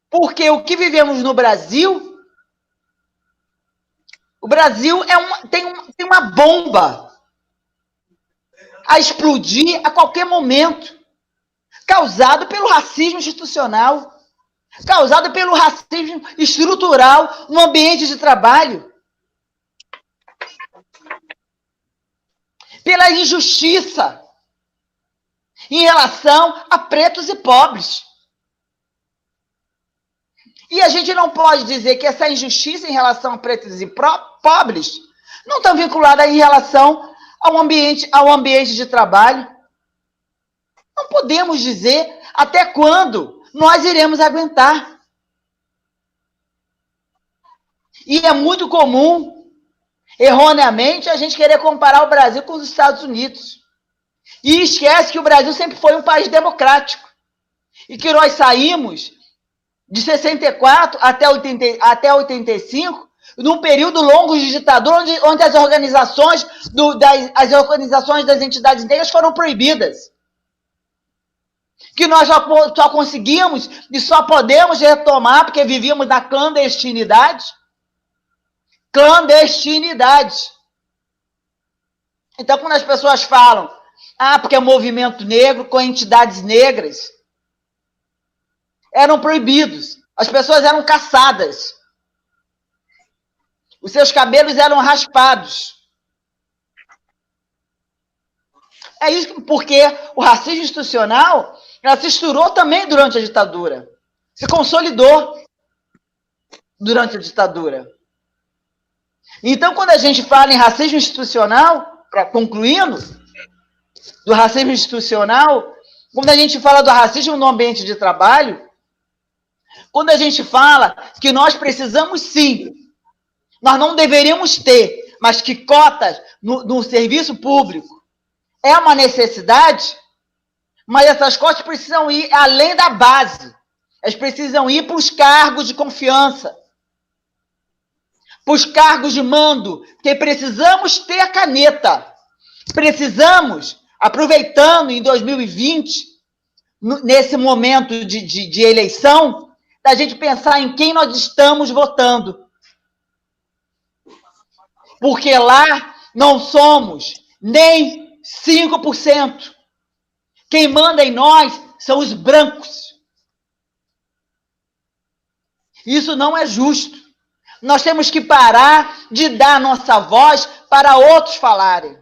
Porque o que vivemos no Brasil, o Brasil tem uma bomba a explodir a qualquer momento, causado pelo racismo institucional, causado pelo racismo estrutural no ambiente de trabalho, pela injustiça em relação a pretos e pobres. E a gente não pode dizer que essa injustiça em relação a pretos e pobres não está vinculada em relação ao ambiente de trabalho. Não podemos dizer até quando nós iremos aguentar. E é muito comum, erroneamente, a gente querer comparar o Brasil com os Estados Unidos. E esquece que o Brasil sempre foi um país democrático. E que nós saímos de 64 até 85, num período longo de ditadura, onde as organizações das entidades negras foram proibidas. Que nós só conseguimos e só podemos retomar porque vivíamos na clandestinidade. Clandestinidade. Então, quando as pessoas falam, porque é um movimento negro com entidades negras, eram proibidos. As pessoas eram caçadas. Os seus cabelos eram raspados. É isso porque o racismo institucional se estourou também durante a ditadura. Se consolidou durante a ditadura. Então, quando a gente fala em racismo institucional, concluindo, do racismo institucional, quando a gente fala do racismo no ambiente de trabalho, quando a gente fala que nós precisamos sim, nós não deveríamos ter, mas que cotas no serviço público é uma necessidade, mas essas cotas precisam ir além da base. Elas precisam ir para os cargos de confiança, para os cargos de mando, porque precisamos ter a caneta. Precisamos, aproveitando em 2020, nesse momento de eleição, da gente pensar em quem nós estamos votando. Porque lá não somos nem 5%. Quem manda em nós são os brancos. Isso não é justo. Nós temos que parar de dar nossa voz para outros falarem.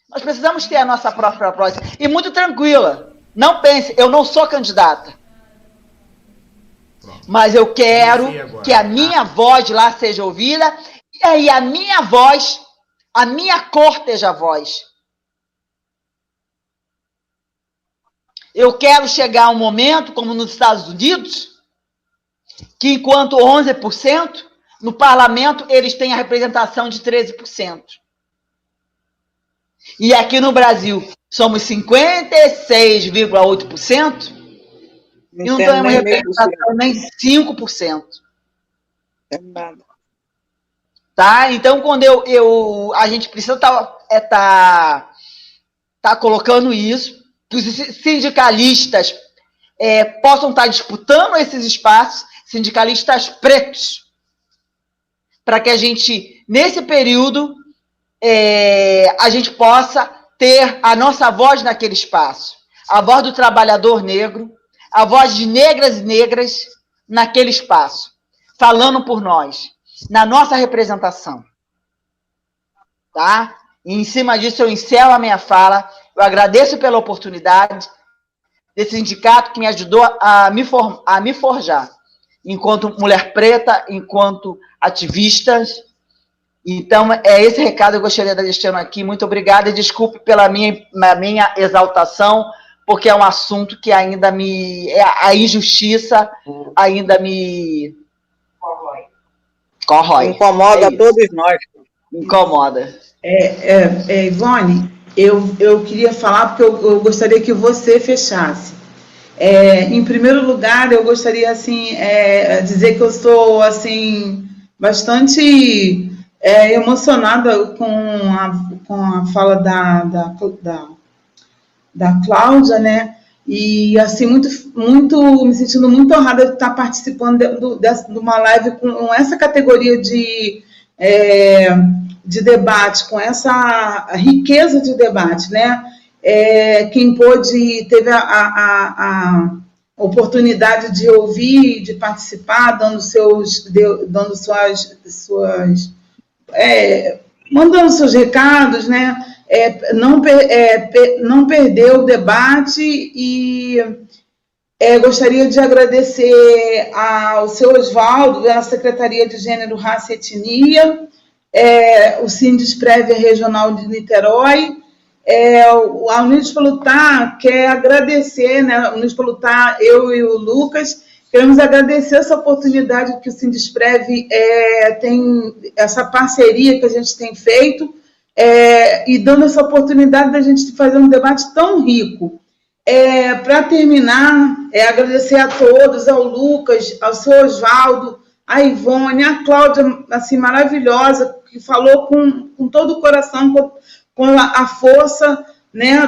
Nós precisamos ter a nossa própria voz. E muito tranquila. Não pense, eu não sou candidata. Mas eu quero que a minha voz lá seja ouvida e a minha voz, a minha cor seja a voz. Eu quero chegar a um momento, como nos Estados Unidos, que enquanto 11%, no parlamento eles têm a representação de 13%. E aqui no Brasil somos 56,8% e não temos representação nem 5%. É nada. Tá? Então, quando a gente precisa tá colocando isso, que os sindicalistas possam estar disputando esses espaços, sindicalistas pretos, para que a gente, nesse período, a gente possa ter a nossa voz naquele espaço. A voz do trabalhador negro, a voz de negras e negras naquele espaço, falando por nós, na nossa representação. Tá? E em cima disso eu encerro a minha fala. Eu agradeço pela oportunidade desse sindicato que me ajudou a me forjar, enquanto mulher preta, enquanto ativista. Então, é esse recado que eu gostaria de deixar aqui. Muito obrigada e desculpe pela minha exaltação, porque é um assunto que ainda a injustiça ainda me corrói. Incomoda todos nós. Incomoda. Ivone, eu queria falar, porque eu gostaria que você fechasse. Em primeiro lugar, eu gostaria, assim, dizer que eu estou, assim, bastante emocionada com a fala da Cláudia, né? E, assim, me sentindo muito honrada de estar participando de uma live com essa categoria de debate, com essa riqueza de debate, né? Quem teve a oportunidade de ouvir, de participar, mandando seus recados, né? Não perdeu o debate e gostaria de agradecer ao seu Oswaldo, da Secretaria de Gênero, Raça e Etnia, o Sindesprev Regional de Niterói, a Unidos para Lutar quer agradecer, né? A Unidos para Lutar, eu e o Lucas, queremos agradecer essa oportunidade que o Sindesprev tem, essa parceria que a gente tem feito, e dando essa oportunidade da gente fazer um debate tão rico. Para terminar, agradecer a todos, ao Lucas, ao seu Oswaldo, a Ivone, a Cláudia, assim, maravilhosa, que falou com todo o coração, com a força, né,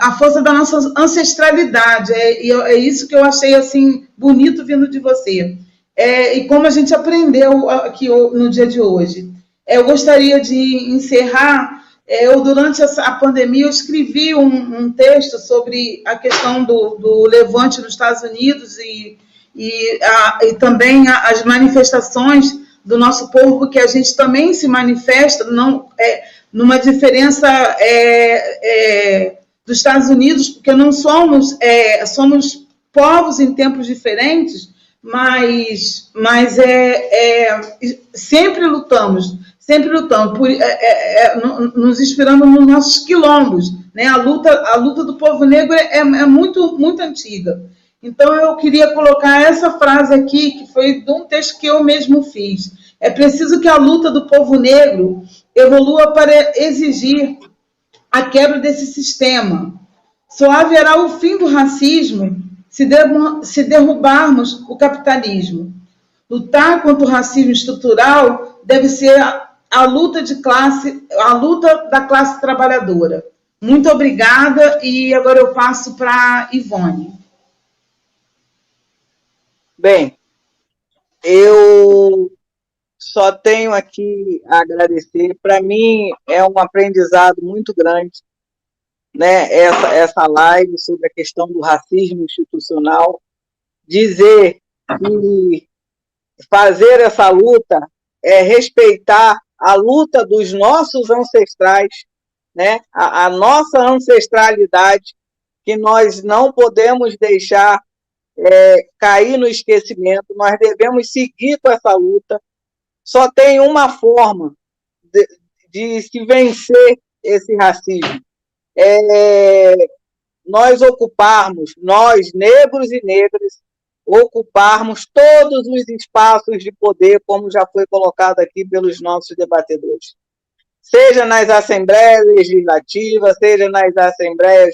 a força da nossa ancestralidade. É isso que eu achei, assim, bonito vindo de você. E como a gente aprendeu aqui no dia de hoje. Eu gostaria de encerrar. Durante a pandemia, eu escrevi um texto sobre a questão do levante nos Estados Unidos e também as manifestações do nosso povo, porque a gente também se manifesta numa diferença dos Estados Unidos, porque não somos povos em tempos diferentes, mas sempre lutamos, nos inspirando nos nossos quilombos, né? A luta do povo negro é muito, muito antiga. Então, eu queria colocar essa frase aqui, que foi de um texto que eu mesmo fiz. É preciso que a luta do povo negro evolua para exigir a quebra desse sistema. Só haverá o fim do racismo se derrubarmos o capitalismo. Lutar contra o racismo estrutural deve ser a luta da classe trabalhadora. Muito obrigada, e agora eu passo para Ivone. Bem, eu só tenho aqui a agradecer. Para mim é um aprendizado muito grande, né, essa live sobre a questão do racismo institucional. Dizer que fazer essa luta é respeitar a luta dos nossos ancestrais, né, a nossa ancestralidade, que nós não podemos deixar cair no esquecimento. Nós devemos seguir com essa luta. Só tem uma forma de se vencer esse racismo. Nós negros e negras, ocuparmos todos os espaços de poder, como já foi colocado aqui pelos nossos debatedores. Seja nas assembleias legislativas, seja nas assembleias,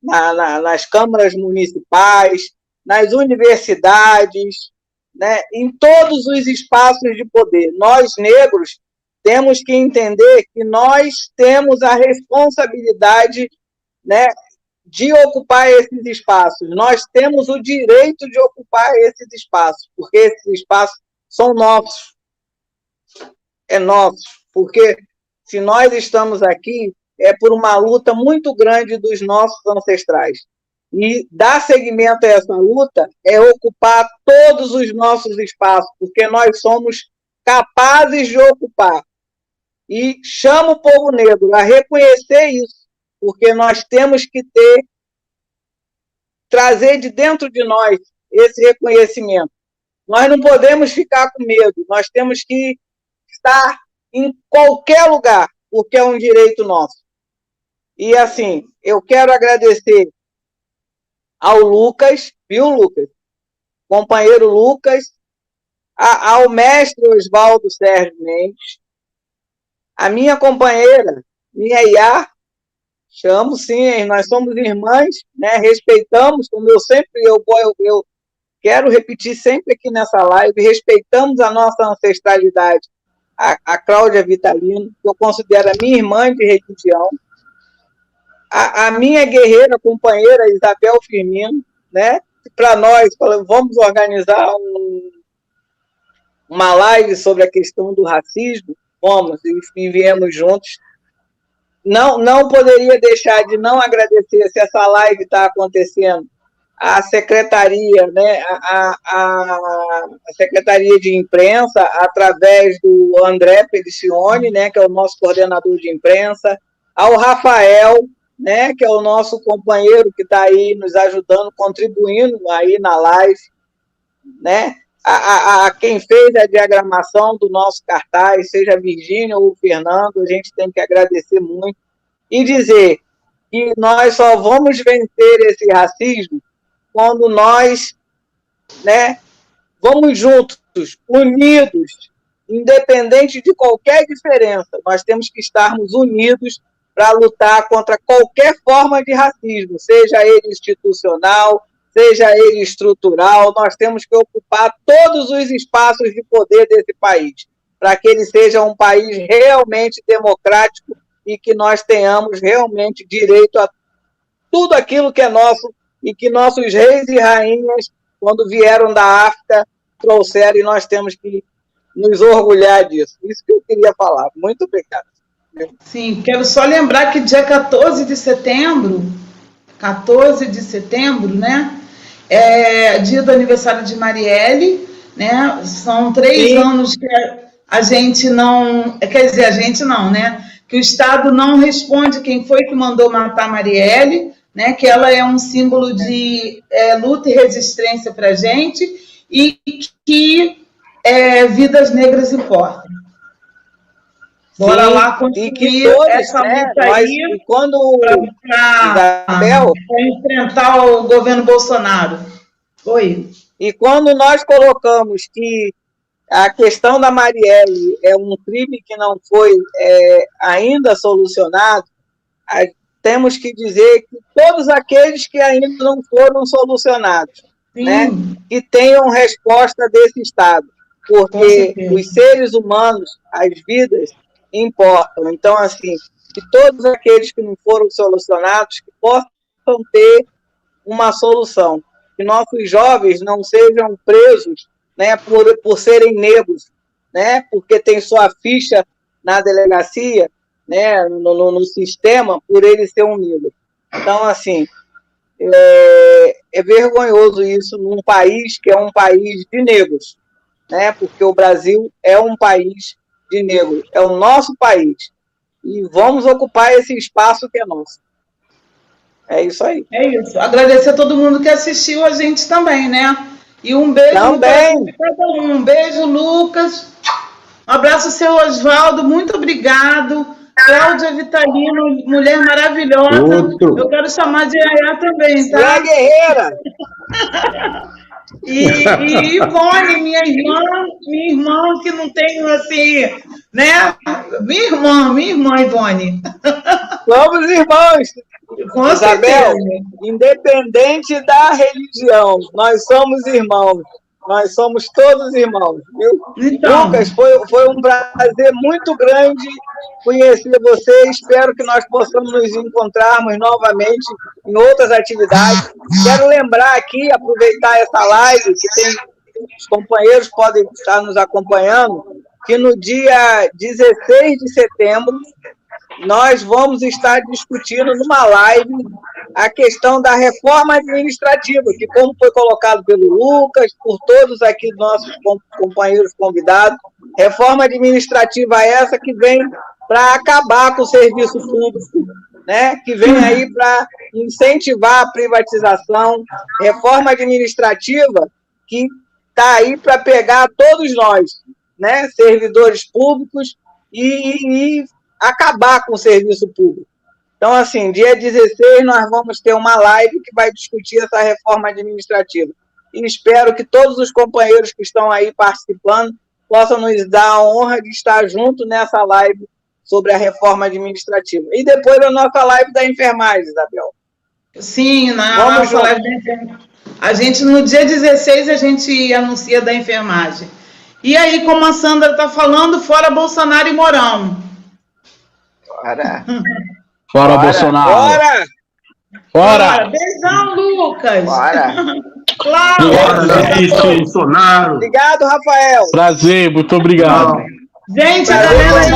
nas câmaras municipais, nas universidades, né, em todos os espaços de poder. Nós, negros, temos que entender que nós temos a responsabilidade, né, de ocupar esses espaços. Nós temos o direito de ocupar esses espaços, porque esses espaços são nossos. É nosso. Porque se nós estamos aqui, é por uma luta muito grande dos nossos ancestrais. E dar seguimento a essa luta é ocupar todos os nossos espaços, porque nós somos capazes de ocupar. E chamo o povo negro a reconhecer isso, porque nós temos que trazer de dentro de nós esse reconhecimento. Nós não podemos ficar com medo, nós temos que estar em qualquer lugar, porque é um direito nosso. E assim, eu quero agradecer ao Lucas, viu, Lucas? Companheiro Lucas, ao mestre Oswaldo Sérgio Mendes, a minha companheira, minha Iá, chamo sim, nós somos irmãs, né? Respeitamos, como eu quero repetir sempre aqui nessa live, respeitamos a nossa ancestralidade, a Cláudia Vitalino, que eu considero a minha irmã de religião, a minha guerreira companheira Isabel Firmino, né? Para nós, vamos organizar uma live sobre a questão do racismo, vamos, e viemos juntos. Não poderia deixar de não agradecer, se essa live está acontecendo, a secretaria, né, a secretaria de imprensa, através do André Pelicione, né, que é o nosso coordenador de imprensa, ao Rafael, né, que é o nosso companheiro que está aí nos ajudando, contribuindo aí na live, né, a quem fez a diagramação do nosso cartaz, seja a Virgínia ou o Fernando, a gente tem que agradecer muito e dizer que nós só vamos vencer esse racismo quando nós, né, vamos juntos, unidos, independente de qualquer diferença. Nós temos que estarmos unidos para lutar contra qualquer forma de racismo, seja ele institucional, seja ele estrutural. Nós temos que ocupar todos os espaços de poder desse país, para que ele seja um país realmente democrático e que nós tenhamos realmente direito a tudo aquilo que é nosso e que nossos reis e rainhas, quando vieram da África, trouxeram, e nós temos que nos orgulhar disso. Isso que eu queria falar. Muito obrigado. Sim, quero só lembrar que dia 14 de setembro, né, é dia do aniversário de Marielle, né, são 3 Sim. anos que a gente não, quer dizer, a gente não, né, que o Estado não responde quem foi que mandou matar Marielle, né, que ela é um símbolo de luta e resistência para a gente, e que vidas negras importam. Bora lá construir essa luta aí para enfrentar o governo Bolsonaro. Oi. E quando nós colocamos que a questão da Marielle é um crime que não foi ainda solucionado, temos que dizer que todos aqueles que ainda não foram solucionados, né, que tenham resposta desse Estado, porque os seres humanos, as vidas, importam. Então, assim, que todos aqueles que não foram solucionados que possam ter uma solução, que nossos jovens não sejam presos, né, por serem negros, né, porque tem sua ficha na delegacia, né, no sistema, por ele ser um negro. Então, assim, é vergonhoso isso num país que é um país de negros, né, porque o Brasil é um país de negros, é o nosso país, e vamos ocupar esse espaço que é nosso. É isso aí. É isso. Agradecer a todo mundo que assistiu a gente também, né? E um beijo também. para cada um. Um beijo, Lucas. Um abraço, seu Oswaldo. Muito obrigado. Cláudia Vitalino, mulher maravilhosa. Outro. Eu quero chamar de Yaya também, tá? É guerreira! E Ivone, minha irmã, que não tenho assim, né? Minha irmã Ivone. Somos irmãos. Com Isabel, certeza. Independente da religião, nós somos irmãos. Nós somos todos irmãos, viu? Então, Lucas, foi um prazer muito grande conhecer você. Espero que nós possamos nos encontrarmos novamente em outras atividades. Quero lembrar aqui, aproveitar essa live, que tem os companheiros podem estar nos acompanhando, que no dia 16 de setembro nós vamos estar discutindo numa live a questão da reforma administrativa, que, como foi colocado pelo Lucas, por todos aqui nossos companheiros convidados, reforma administrativa essa que vem para acabar com o serviço público, né? Que vem aí para incentivar a privatização, reforma administrativa que está aí para pegar todos nós, né? Servidores públicos e acabar com o serviço público. Então, assim, dia 16 nós vamos ter uma live que vai discutir essa reforma administrativa. E espero que todos os companheiros que estão aí participando possam nos dar a honra de estar junto nessa live sobre a reforma administrativa. E depois a nossa live da enfermagem, Isabel. Sim, na nossa live da enfermagem. A gente, no dia 16, a gente anuncia da enfermagem. E aí, como a Sandra está falando, fora Bolsonaro e Mourão. Fora Bolsonaro. Fora. Beijão, Lucas. Claro. Obrigado, Rafael. Prazer, muito obrigado. Gente, a galera aí.